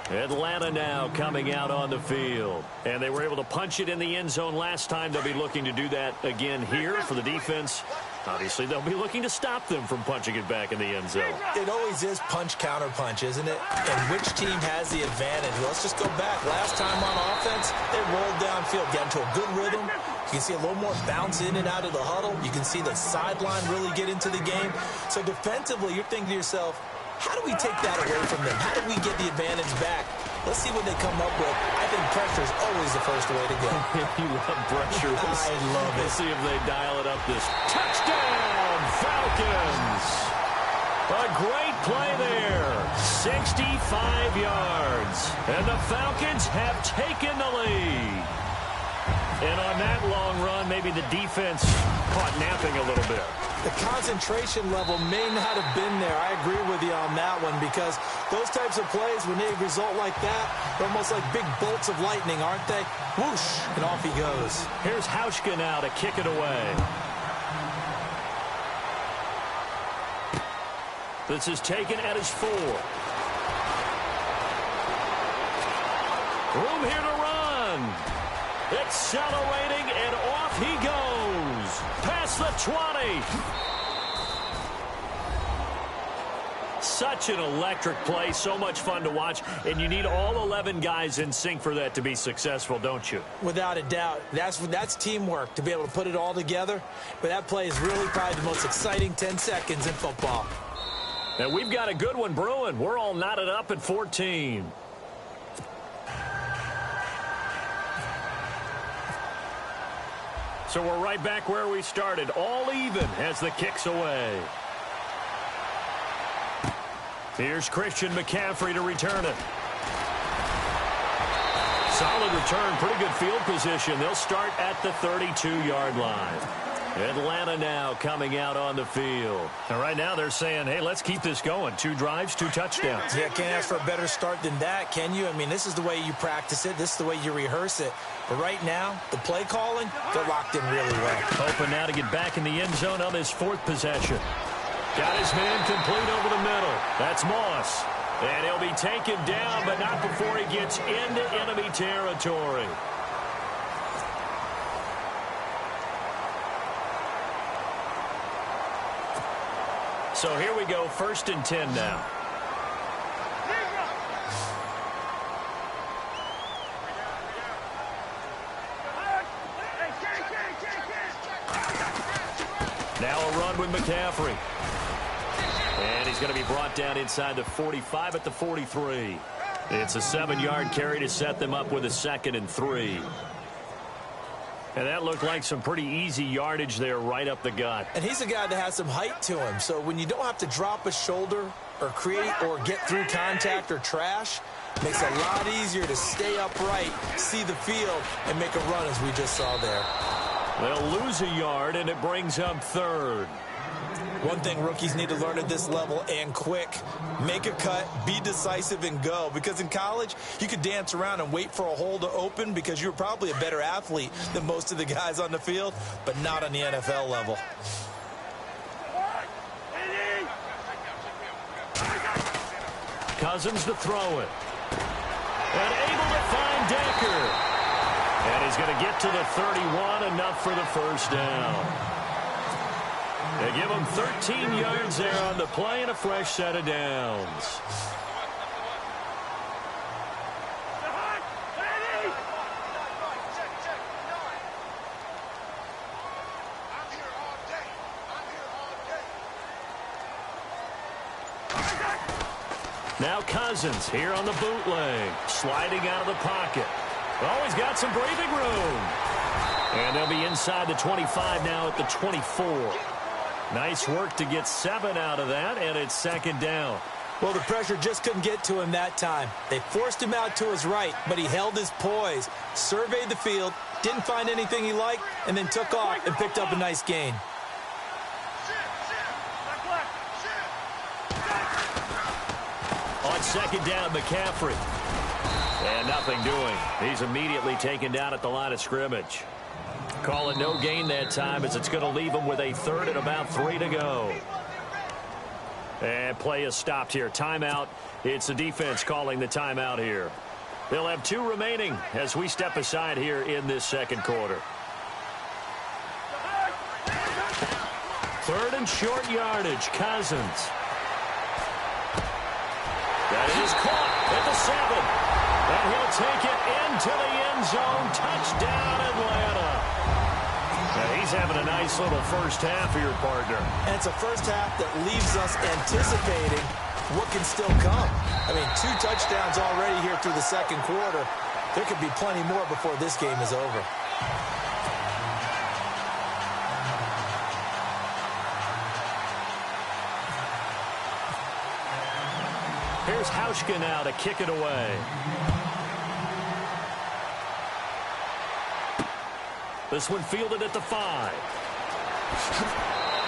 Atlanta now coming out on the field. And they were able to punch it in the end zone last time. They'll be looking to do that again here for the defense. Obviously, they'll be looking to stop them from punching it back in the end zone. It always is punch, counter punch, isn't it? And which team has the advantage? Let's just go back. Last time on offense, they rolled downfield, got into a good rhythm. You can see a little more bounce in and out of the huddle. You can see the sideline really get into the game. So defensively, you're thinking to yourself, how do we take that away from them? How do we get the advantage back? Let's see what they come up with. I think pressure is always the first way to go. You love pressure. I love it. We'll see if they dial it up this. Touchdown, Falcons. A great play there. 65 yards. And the Falcons have taken the lead. And on that long run, maybe the defense caught napping a little bit. The concentration level may not have been there. I agree with you on that one because those types of plays, when they result like that, they're almost like big bolts of lightning, aren't they? Whoosh, and off he goes. Here's Hauschka now to kick it away. This is taken at his 4. Room here to run. Accelerating, and off he goes. Past the 20. Such an electric play, so much fun to watch, and you need all 11 guys in sync for that to be successful, don't you? Without a doubt. That's teamwork, to be able to put it all together. But that play is really probably the most exciting 10 seconds in football. And we've got a good one brewing. We're all knotted up at 14. So we're right back where we started. All even as the kick's away. Here's Christian McCaffrey to return it. Solid return, pretty good field position. They'll start at the 32-yard line. Atlanta now coming out on the field. And right now they're saying, hey, let's keep this going. 2 drives, 2 touchdowns. Yeah, can't ask for a better start than that, can you? I mean, this is the way you practice it. This is the way you rehearse it. But right now, the play calling, they're locked in really well. Hoping now to get back in the end zone on his 4th possession. Got his man complete over the middle. That's Moss. And he'll be taken down, but not before he gets into enemy territory. So here we go, 1st and 10 now. Now a run with McCaffrey. And he's going to be brought down inside the 45 at the 43. It's a 7-yard carry to set them up with a 2nd and 3. And that looked like some pretty easy yardage there right up the gut. And he's a guy that has some height to him. So when you don't have to drop a shoulder or create or get through contact or trash, it makes it a lot easier to stay upright, see the field, and make a run as we just saw there. They'll lose a yard, and it brings up 3rd. One thing rookies need to learn at this level, and quick, make a cut, be decisive, and go. Because in college, you could dance around and wait for a hole to open because you're probably a better athlete than most of the guys on the field, but not on the NFL level. Cousins to throw it. And able to find Decker. And he's going to get to the 31, enough for the 1st down. They give him 13 yards there on the play and a fresh set of downs. Now Cousins here on the bootleg, sliding out of the pocket. Oh, he's got some breathing room. And they'll be inside the 25 now at the 24. Nice work to get 7 out of that, and it's 2nd down. Well, the pressure just couldn't get to him that time. They forced him out to his right, but he held his poise, surveyed the field, didn't find anything he liked, and then took off and picked up a nice gain. On 2nd down, McCaffrey. And nothing doing. He's immediately taken down at the line of scrimmage. Call it no gain that time as it's going to leave him with a 3rd and about 3 to go. And play is stopped here. Timeout. It's the defense calling the timeout here. They'll have 2 remaining as we step aside here in this 2nd quarter. 3rd and short yardage. Cousins. That is caught at the 7. And he'll take it into the end zone. Touchdown, Atlanta. Now he's having a nice little 1st half for your partner. And it's a 1st half that leaves us anticipating what can still come. I mean, 2 touchdowns already here through the 2nd quarter. There could be plenty more before this game is over. Here's Hauschka now to kick it away. This one fielded at the 5.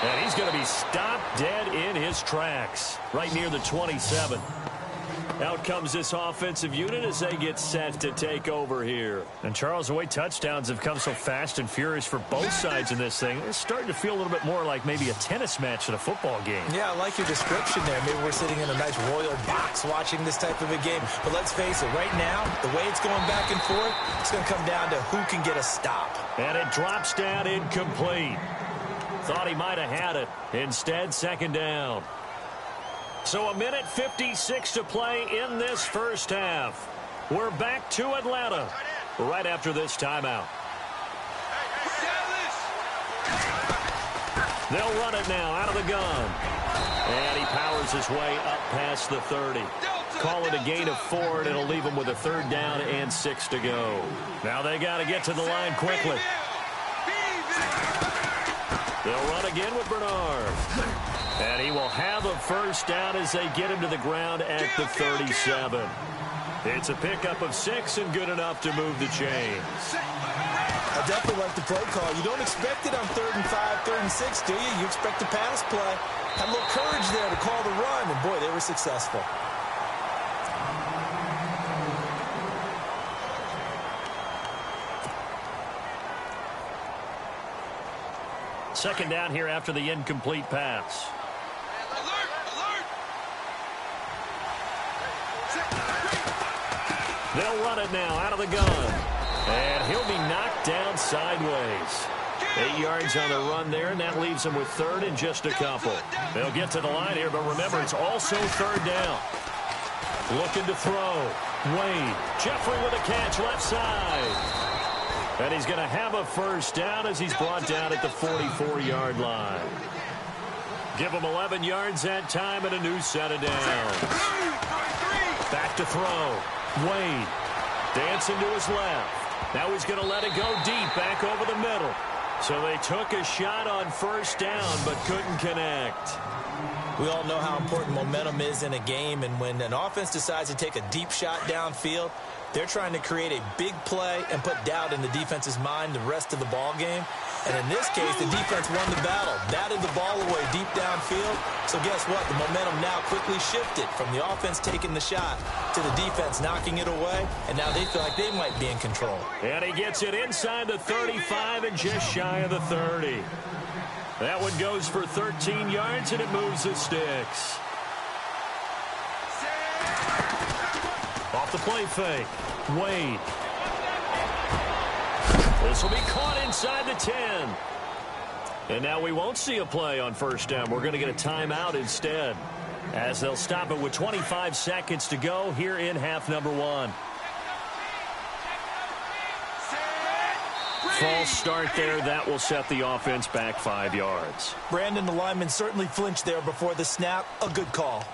And he's going to be stopped dead in his tracks, right near the 27. Out comes this offensive unit as they get set to take over here. And, Charles, the way touchdowns have come so fast and furious for both sides in this thing, it's starting to feel a little bit more like maybe a tennis match at a football game. Yeah, I like your description there. Maybe we're sitting in a nice royal box watching this type of a game. But let's face it, right now, the way it's going back and forth, it's going to come down to who can get a stop. And it drops down incomplete. Thought he might have had it. Instead, 2nd down. So a minute 56 to play in this 1st half. We're back to Atlanta right after this timeout. They'll run it now out of the gun. And he powers his way up past the 30. Call it a gain of 4, and it'll leave them with a 3rd down and 6 to go. Now they got to get to the line quickly. They'll run again with Bernard. And he will have a 1st down as they get him to the ground at the 37. It's a pickup of 6 and good enough to move the chains. I definitely like the play call. You don't expect it on 3rd and 5, 3rd and 6, do you? You expect a pass play. Had a little courage there to call the run, and boy, they were successful. Second down here after the incomplete pass. Alert! Alert! They'll run it now out of the gun. And he'll be knocked down sideways. 8 yards on the run there, and that leaves them with 3rd and just a couple. They'll get to the line here, but remember, it's also 3rd down. Looking to throw. Wade. Jeffrey with a catch left side. And he's going to have a 1st down as he's brought down at the 44-yard line. Give him 11 yards that time and a new set of downs. Back to throw. Wade dancing to his left. Now he's going to let it go deep back over the middle. So they took a shot on 1st down but couldn't connect. We all know how important momentum is in a game, and when an offense decides to take a deep shot downfield, they're trying to create a big play and put doubt in the defense's mind the rest of the ball game. And in this case, the defense won the battle, batted the ball away deep downfield. So guess what? The momentum now quickly shifted from the offense taking the shot to the defense knocking it away, and now they feel like they might be in control. And he gets it inside the 35 and just shy of the 30. That one goes for 13 yards, and it moves the sticks. Off the play fake. Wade. This will be caught inside the 10. And now we won't see a play on 1st down. We're going to get a timeout instead, as they'll stop it with 25 seconds to go here in half number 1. False start there. That will set the offense back 5 yards. Brandon, the lineman certainly flinched there before the snap. A good call.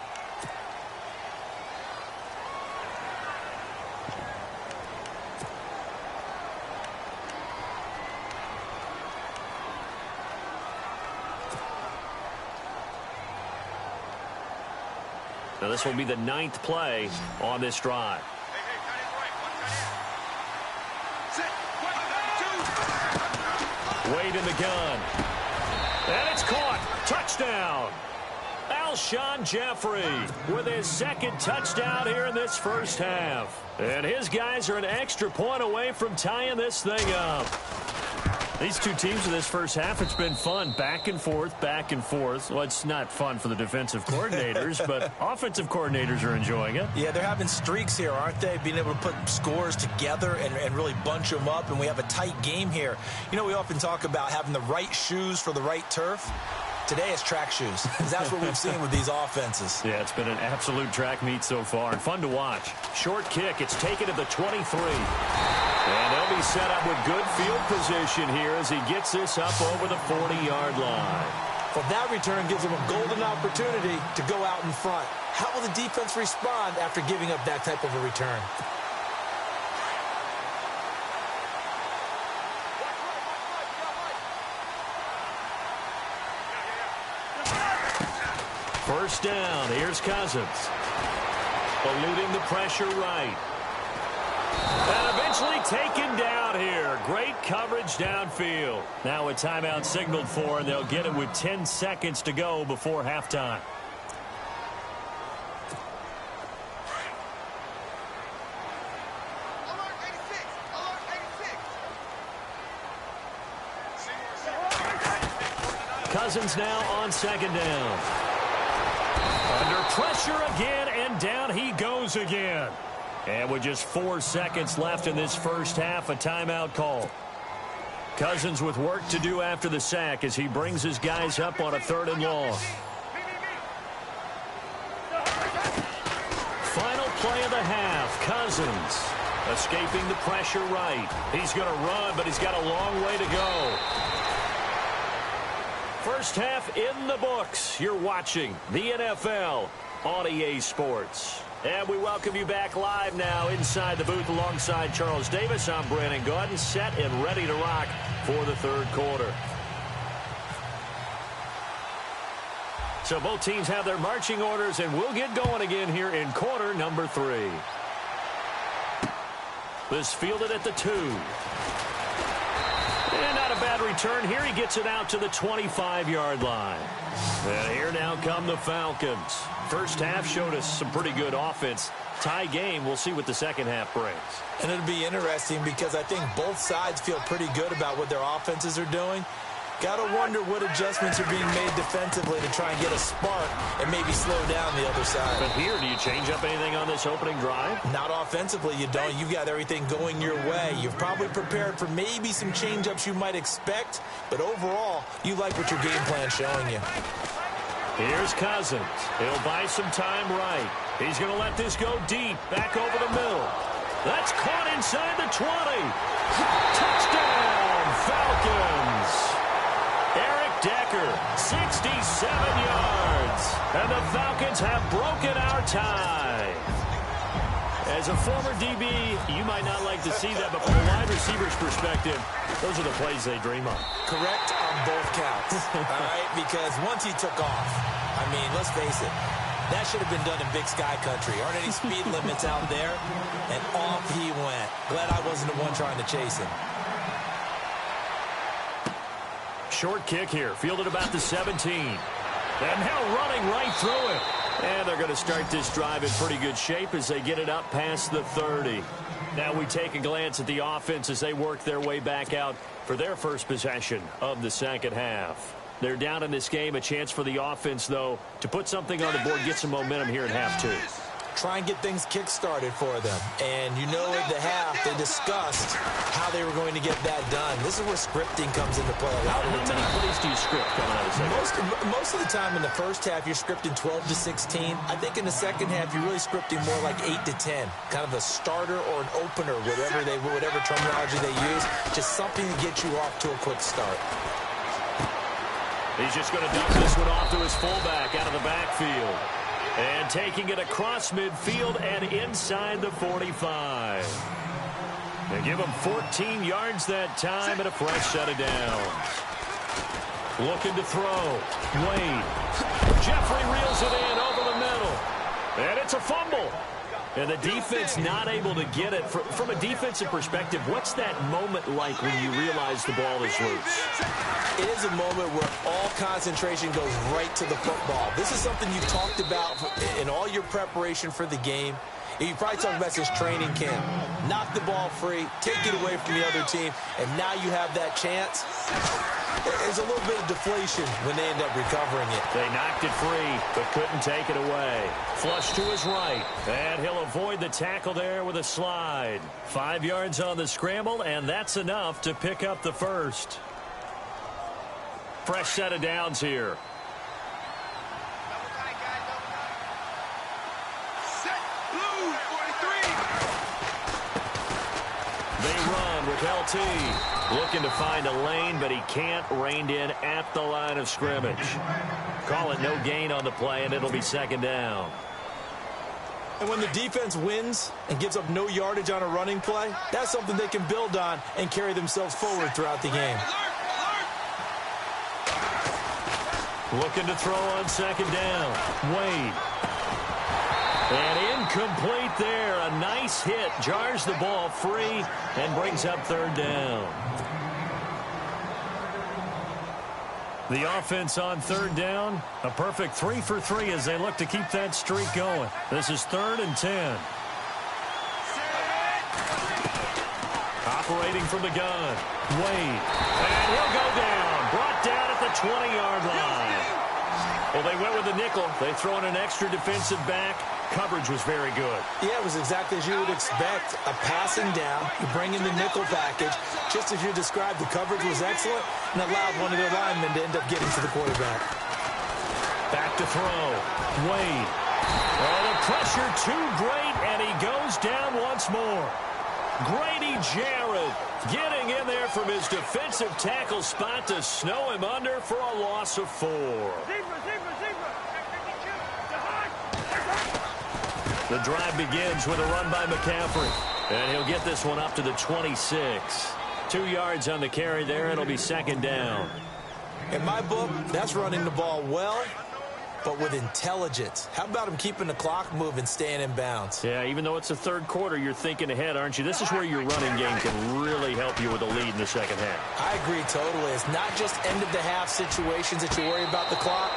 Now this will be the 9th play on this drive. Wade in the gun. And it's caught. Touchdown. Alshon Jeffrey with his 2nd touchdown here in this 1st half. And his guys are an extra point away from tying this thing up. These two teams in this 1st half, it's been fun. Back and forth, back and forth. Well, it's not fun for the defensive coordinators, but offensive coordinators are enjoying it. Yeah, they're having streaks here, aren't they? Being able to put scores together and really bunch them up, and we have a tight game here. You know, we often talk about having the right shoes for the right turf. Today it's track shoes, because that's what we've seen with these offenses. Yeah, it's been an absolute track meet so far, and fun to watch. Short kick, it's taken to the 23. And they'll be set up with good field position here as he gets this up over the 40-yard line. Well, that return gives them a golden opportunity to go out in front. How will the defense respond after giving up that type of a return? First down, here's Cousins. Eluding the pressure right. And eventually taken down here. Great coverage downfield. Now a timeout signaled for, and they'll get it with 10 seconds to go before halftime. Cousins now on 2nd down. Under pressure again, and down he goes again. And with just 4 seconds left in this 1st half, a timeout call. Cousins with work to do after the sack as he brings his guys up on a 3rd and long. Final play of the half. Cousins escaping the pressure right. He's going to run, but he's got a long way to go. First half in the books. You're watching the NFL on EA Sports. And we welcome you back live now inside the booth alongside Charles Davis. I'm Brandon Gaudin, set and ready to rock for the third quarter. So both teams have their marching orders, and we'll get going again here in quarter number 3. This fielded at the 2. And not a bad return here. He gets it out to the 25-yard line. And here now come the Falcons. First half showed us some pretty good offense. Tie game. We'll see what the second half brings. And it'll be interesting because I think both sides feel pretty good about what their offenses are doing. Got to wonder what adjustments are being made defensively to try and get a spark and maybe slow down the other side. But here, do you change up anything on this opening drive? Not offensively, you don't. You've got everything going your way. You've probably prepared for maybe some change-ups you might expect, but overall, you like what your game plan's showing you. Here's Cousins. He'll buy some time right. He's going to let this go deep, back over the middle. That's caught inside the 20. Touchdown, Falcons. Eric Decker, 67 yards. And the Falcons have broken our tie. As a former DB, you might not like to see that, but from a wide receiver's perspective, those are the plays they dream of. Correct on both counts, all right? Because once he took off, I mean, let's face it, that should have been done in Big Sky Country. Aren't any speed limits out there? And off he went. Glad I wasn't the one trying to chase him. Short kick here, fielded about the 17. And now running right through it. And they're going to start this drive in pretty good shape as they get it up past the 30. Now we take a glance at the offense as they work their way back out for their first possession of the second half. They're down in this game. A chance for the offense, though, to put something on the board, get some momentum here in half 2. Try and get things kick-started for them. And you know at the half, they discussed how they were going to get that done. This is where scripting comes into play a lot of the time. How many plays do you script coming out of the second? Most of the time in the first half, you're scripting 12 to 16. I think in the second half, you're really scripting more like 8 to 10. Kind of a starter or an opener, whatever terminology they use. Just something to get you off to a quick start. He's just going to dump this one off to his fullback out of the backfield. And taking it across midfield and inside the 45. They give him 14 yards that time and a fresh set of downs. Looking to throw. Wade. Jeffrey reels it in over the middle. And it's a fumble. And the defense not able to get it. From a defensive perspective, what's that moment like when you realize the ball is loose? It is a moment where all concentration goes right to the football. This is something you've talked about in all your preparation for the game. You probably talked about since training camp. Knock the ball free, take it away from the other team, and now you have that chance. There's a little bit of deflation when they end up recovering it. They knocked it free, but couldn't take it away. Flush to his right, and he'll avoid the tackle there with a slide. 5 yards on the scramble, and that's enough to pick up the first. Fresh set of downs here. LT looking to find a lane, but he can't. Reined in at the line of scrimmage. Call it no gain on the play, and it'll be second down. And when the defense wins and gives up no yardage on a running play, that's something they can build on and carry themselves forward throughout the game. Looking to throw on second down. Wade. And incomplete there. A nice hit. Jars the ball free and brings up third down. The offense on third down. A perfect 3 for 3 as they look to keep that streak going. This is 3rd and 10. Operating from the gun. Wade. And he'll go down. Brought down at the 20-yard line. Well, they went with the nickel. They throw in an extra defensive back. Coverage was very good. Yeah, it was exactly as you would expect. A passing down. You bring in the nickel package. Just as you described, the coverage was excellent and allowed one of their linemen to end up getting to the quarterback. Back to throw. Wade. Oh, the pressure too great, and he goes down once more. Grady Jarrett getting in there from his defensive tackle spot to snow him under for a loss of 4. The drive begins with a run by McCaffrey. And he'll get this one up to the 26. 2 yards on the carry there. It'll be second down. In my book, that's running the ball well, but with intelligence. How about him keeping the clock moving, staying in bounds? Yeah, even though it's the third quarter, you're thinking ahead, aren't you? This is where your running game can really help you with a lead in the second half. I agree totally. It's not just end-of-the-half situations that you worry about the clock.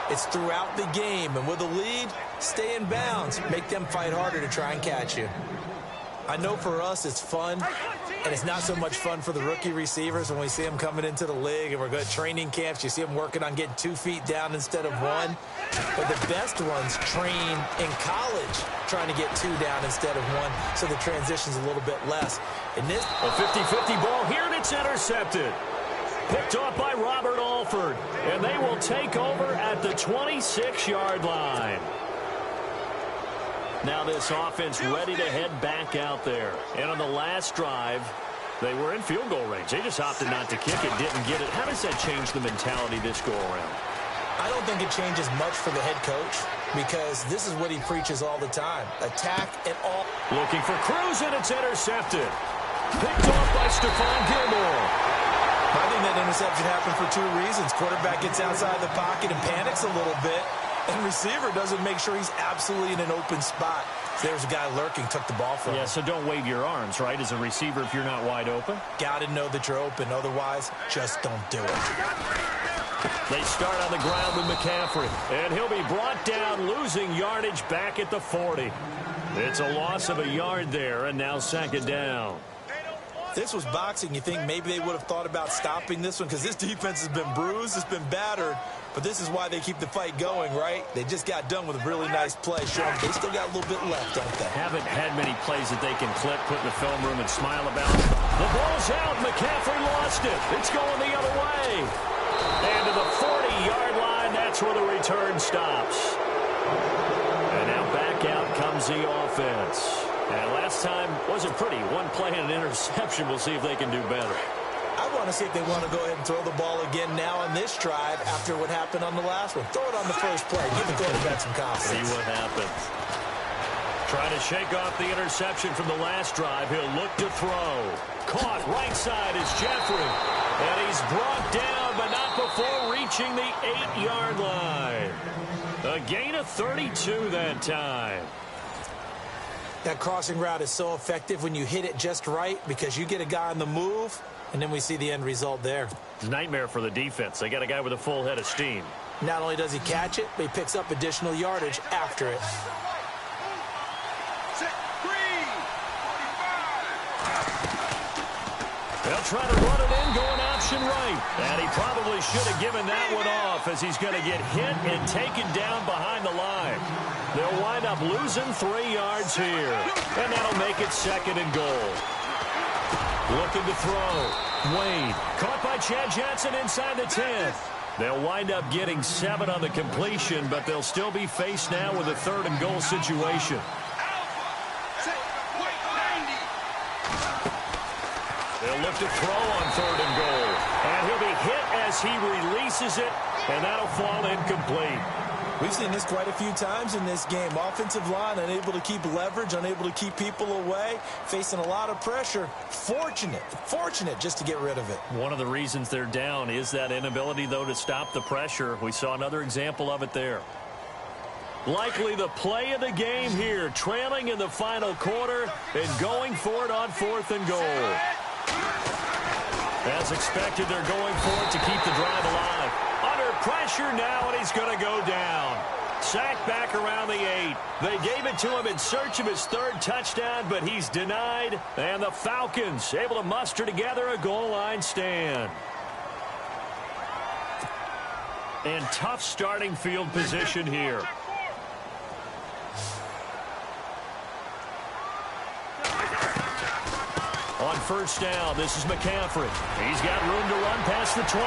It's throughout the game. And with a lead, stay in bounds. Make them fight harder to try and catch you. I know for us it's fun, and it's not so much fun for the rookie receivers when we see them coming into the league and we're going to training camps. You see them working on getting 2 feet down instead of 1. But the best ones train in college trying to get 2 down instead of 1, so the transition's a little bit less. In this, a 50-50 ball here, and it's intercepted. Picked off by Robert Alford, and they will take over at the 26-yard line. Now this offense ready to head back out there. And on the last drive, they were in field goal range. They just opted not to kick it, didn't get it. How does that change the mentality this go-around? I don't think it changes much for the head coach, because this is what he preaches all the time. Attack at all. Looking for Cruz, and it's intercepted. Picked off by Stephon Gilmore. I think that interception happened for 2 reasons. Quarterback gets outside the pocket and panics a little bit, and receiver doesn't make sure he's absolutely in an open spot. So there's a guy lurking, took the ball from him. Yeah, so don't wave your arms, right, as a receiver if you're not wide open? Got to know that you're open. Otherwise, just don't do it. They start on the ground with McCaffrey, and he'll be brought down, losing yardage back at the 40. It's a loss of a yard there, and now second down. This was boxing. You think maybe they would have thought about stopping this one, because this defense has been bruised, it's been battered, but this is why they keep the fight going, right? They just got done with a really nice play. Showing they still got a little bit left, don't they? Haven't had many plays that they can clip, put in the film room, and smile about. The ball's out. McCaffrey lost it. It's going the other way. And to the 40-yard line, that's where the return stops. And now back out comes the offense. And last time wasn't pretty. 1 play and an interception. We'll see if they can do better. I want to see if they want to go ahead and throw the ball again now on this drive after what happened on the last one. Throw it on the first play. Give the quarterback some confidence. See what happens. Trying to shake off the interception from the last drive. He'll look to throw. Caught right side is Jeffrey. And he's brought down, but not before reaching the 8-yard line. A gain of 32 that time. That crossing route is so effective when you hit it just right, because you get a guy on the move, and then we see the end result there. It's a nightmare for the defense. They got a guy with a full head of steam. Not only does he catch it, but he picks up additional yardage after it. They'll try to run it in, going option right. And he probably should have given that one off, as he's going to get hit and taken down behind the line. They'll wind up losing 3 yards here. And that'll make it second and goal. Looking to throw. Wade, caught by Chad Johnson inside the 10. They'll wind up getting 7 on the completion, but they'll still be faced now with a third and goal situation. They'll look to throw on third and goal. And he'll be hit as he releases it, and that'll fall incomplete. We've seen this quite a few times in this game. Offensive line unable to keep leverage, unable to keep people away, facing a lot of pressure. Fortunate just to get rid of it. One of the reasons they're down is that inability, though, to stop the pressure. We saw another example of it there. Likely the play of the game here, trailing in the final quarter and going for it on 4th and goal. As expected, they're going for it to keep the drive alive. Under pressure now, and he's going to go down. Sacked back around the 8. They gave it to him in search of his 3rd touchdown, but he's denied. And the Falcons able to muster together a goal line stand. And tough starting field position here. On first down, this is McCaffrey. He's got room to run past the 20.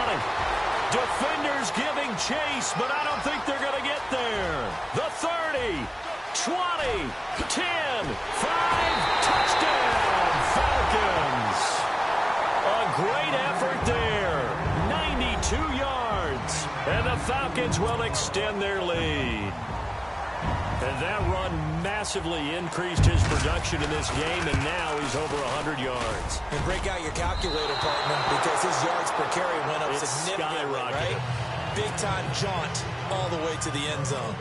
Defenders giving chase, but I don't think they're going to get there. The 30, 20, 10, 5, touchdown, Falcons. Falcons. A great effort there. 92 yards. And the Falcons will extend their lead. And that run massively increased his production in this game, and now he's over 100 yards. And break out your calculator, partner, because his yards per carry went up significantly, right? Big-time jaunt all the way to the end zone.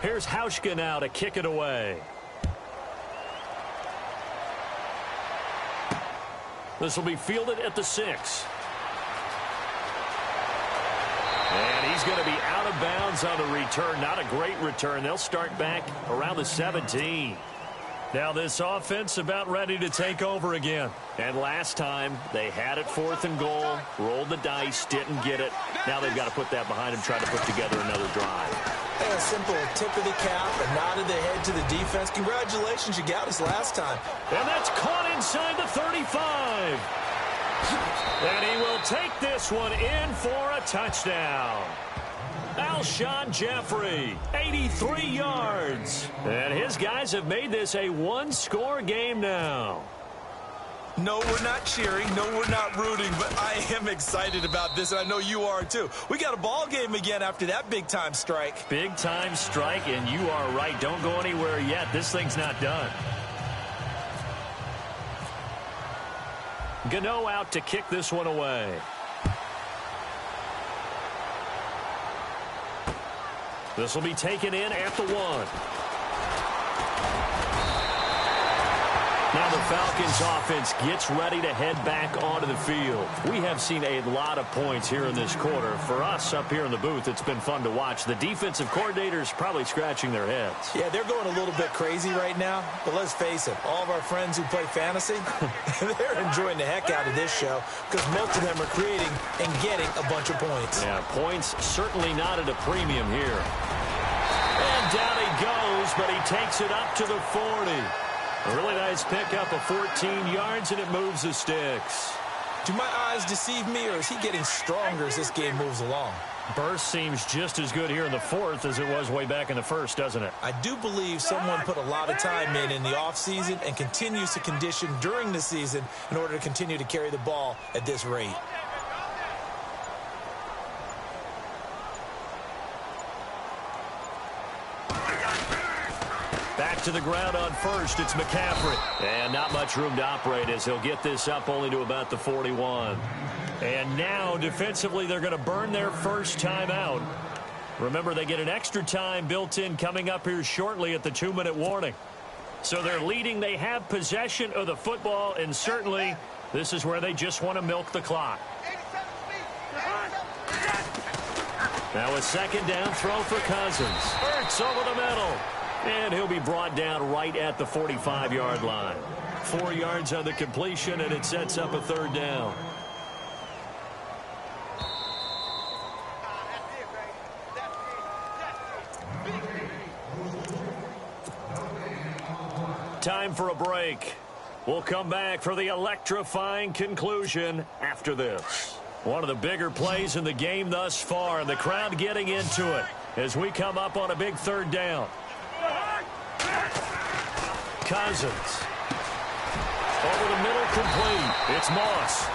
Here's Hauschka now to kick it away. This will be fielded at the 6. And he's going to be out of bounds on the return. Not a great return. They'll start back around the 17. Now this offense about ready to take over again. And last time they had it 4th and goal, rolled the dice, didn't get it. Now they've got to put that behind them, try to put together another drive. A simple tip of the cap, a nod of the head to the defense. Congratulations, you got us last time. And that's caught inside the 35. And he will take this one in for a touchdown. Alshon Jeffrey, 83 yards. And his guys have made this a one-score game now. No, we're not cheering. No, we're not rooting, but I am excited about this, and I know you are too. We got a ball game again after that big-time strike. Big-time strike, and you are right. Don't go anywhere yet. This thing's not done. Gano out to kick this one away. This will be taken in at the 1. Now the Falcons offense gets ready to head back onto the field. We have seen a lot of points here in this quarter. For us up here in the booth, it's been fun to watch. The defensive coordinators probably scratching their heads. Yeah, they're going a little bit crazy right now. But let's face it, all of our friends who play fantasy, they're enjoying the heck out of this show because most of them are creating and getting a bunch of points. Yeah, points certainly not at a premium here. And down he goes, but he takes it up to the 40. A really nice pickup of 14 yards, and it moves the sticks. Do my eyes deceive me, or is he getting stronger as this game moves along? Burst seems just as good here in the 4th as it was way back in the 1st, doesn't it? I do believe someone put a lot of time in the offseason and continues to condition during the season in order to continue to carry the ball at this rate. Back to the ground on first. It's McCaffrey. And not much room to operate as he'll get this up only to about the 41. And now, defensively, they're going to burn their first timeout. Remember, they get an extra time built in coming up here shortly at the 2-minute warning. So they're leading. They have possession of the football, and certainly this is where they just want to milk the clock. Now a 2nd down throw for Cousins. Hurts over the middle. And he'll be brought down right at the 45-yard line. 4 yards on the completion, and it sets up a 3rd down. Time for a break. We'll come back for the electrifying conclusion after this. One of the bigger plays in the game thus far, and the crowd getting into it as we come up on a big 3rd down. Cousins. Over the middle, complete. It's Moss.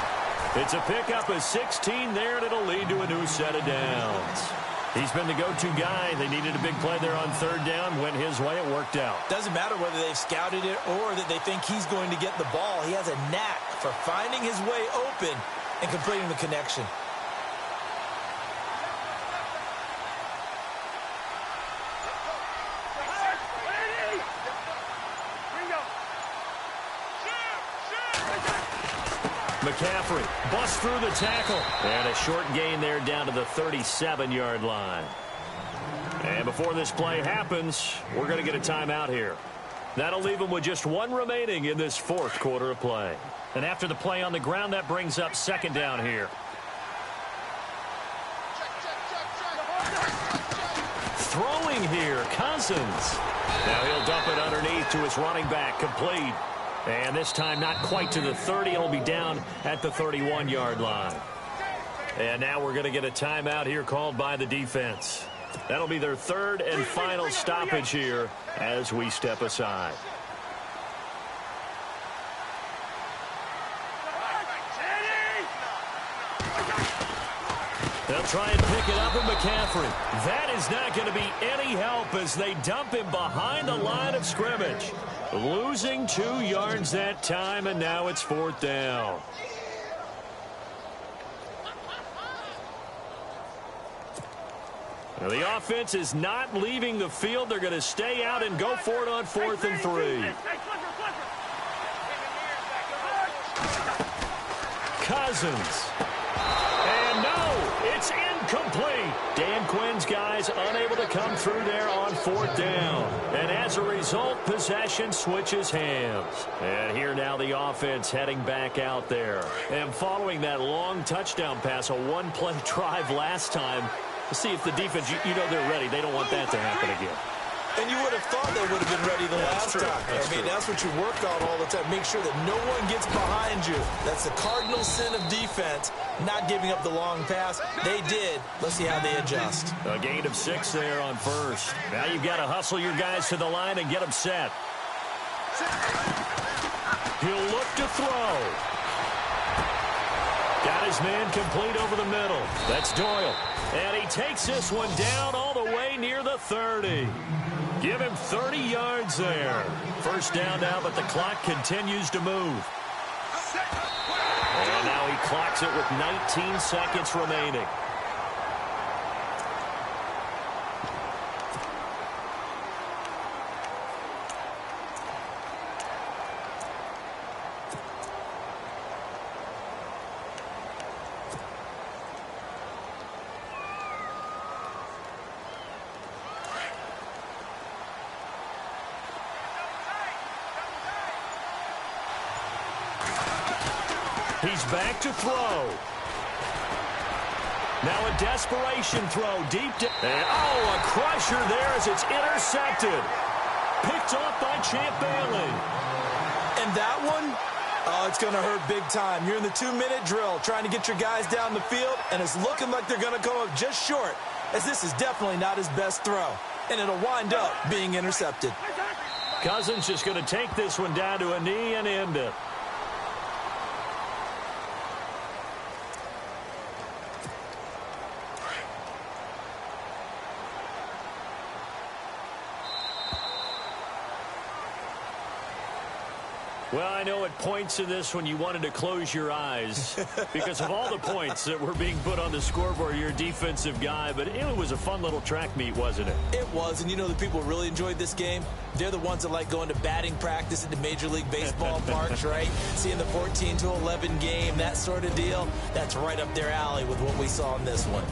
It's a pickup of 16 there, and it'll lead to a new set of downs. He's been the go-to guy. They needed a big play there on 3rd down. Went his way. It worked out. Doesn't matter whether they've scouted it or that they think he's going to get the ball. He has a knack for finding his way open and completing the connection. McCaffrey busts through the tackle. And a short gain there down to the 37-yard line. And before this play happens, we're going to get a timeout here. That'll leave them with just 1 remaining in this 4th quarter of play. And after the play on the ground, that brings up 2nd down here. Throwing here, Cousins. Now he'll dump it underneath to his running back, complete. And this time not quite to the 30. He'll be down at the 31-yard line. And now we're going to get a timeout here called by the defense. That'll be their 3rd and final stoppage here as we step aside. try and pick it up with McCaffrey. That is not going to be any help as they dump him behind the line of scrimmage. Losing 2 yards that time, and now it's 4th down. Now the offense is not leaving the field. They're going to stay out and go for it on 4th and 3. Cousins. And no, it's incomplete. Dan Quinn's guys unable to come through there on 4th down. And as a result, possession switches hands. And here now the offense heading back out there. And following that long touchdown pass, a one-play drive last time, to see if the defense, you know they're ready. They don't want that to happen again. And you would have thought they would have been ready the last time. That's what you work on all the time. Make sure that no one gets behind you. That's the cardinal sin of defense, not giving up the long pass. They did. Let's see how they adjust. A gain of 6 there on 1st. Now you've got to hustle your guys to the line and get them set. He'll look to throw. Got his man complete over the middle. That's Doyle. And he takes this one down all the way near the 30. Give him 30 yards there. 1st down now, but the clock continues to move. And now he clocks it with 19 seconds remaining. He's back to throw. Now a desperation throw deep down. Oh, a crusher there as it's intercepted. Picked off by Champ Bailey. And that one, oh, it's going to hurt big time. You're in the 2-minute drill trying to get your guys down the field, and it's looking like they're going to go up just short, as this is definitely not his best throw. And it'll wind up being intercepted. Cousins just going to take this one down to a knee and end it. Well, I know at points in this when you wanted to close your eyes because of all the points that were being put on the scoreboard. You're a defensive guy, but it was a fun little track meet, wasn't it? It was, and you know the people really enjoyed this game? They're the ones that like going to batting practice at the Major League Baseball parks, right? Seeing the 14-11 game, that sort of deal. That's right up their alley with what we saw in this one.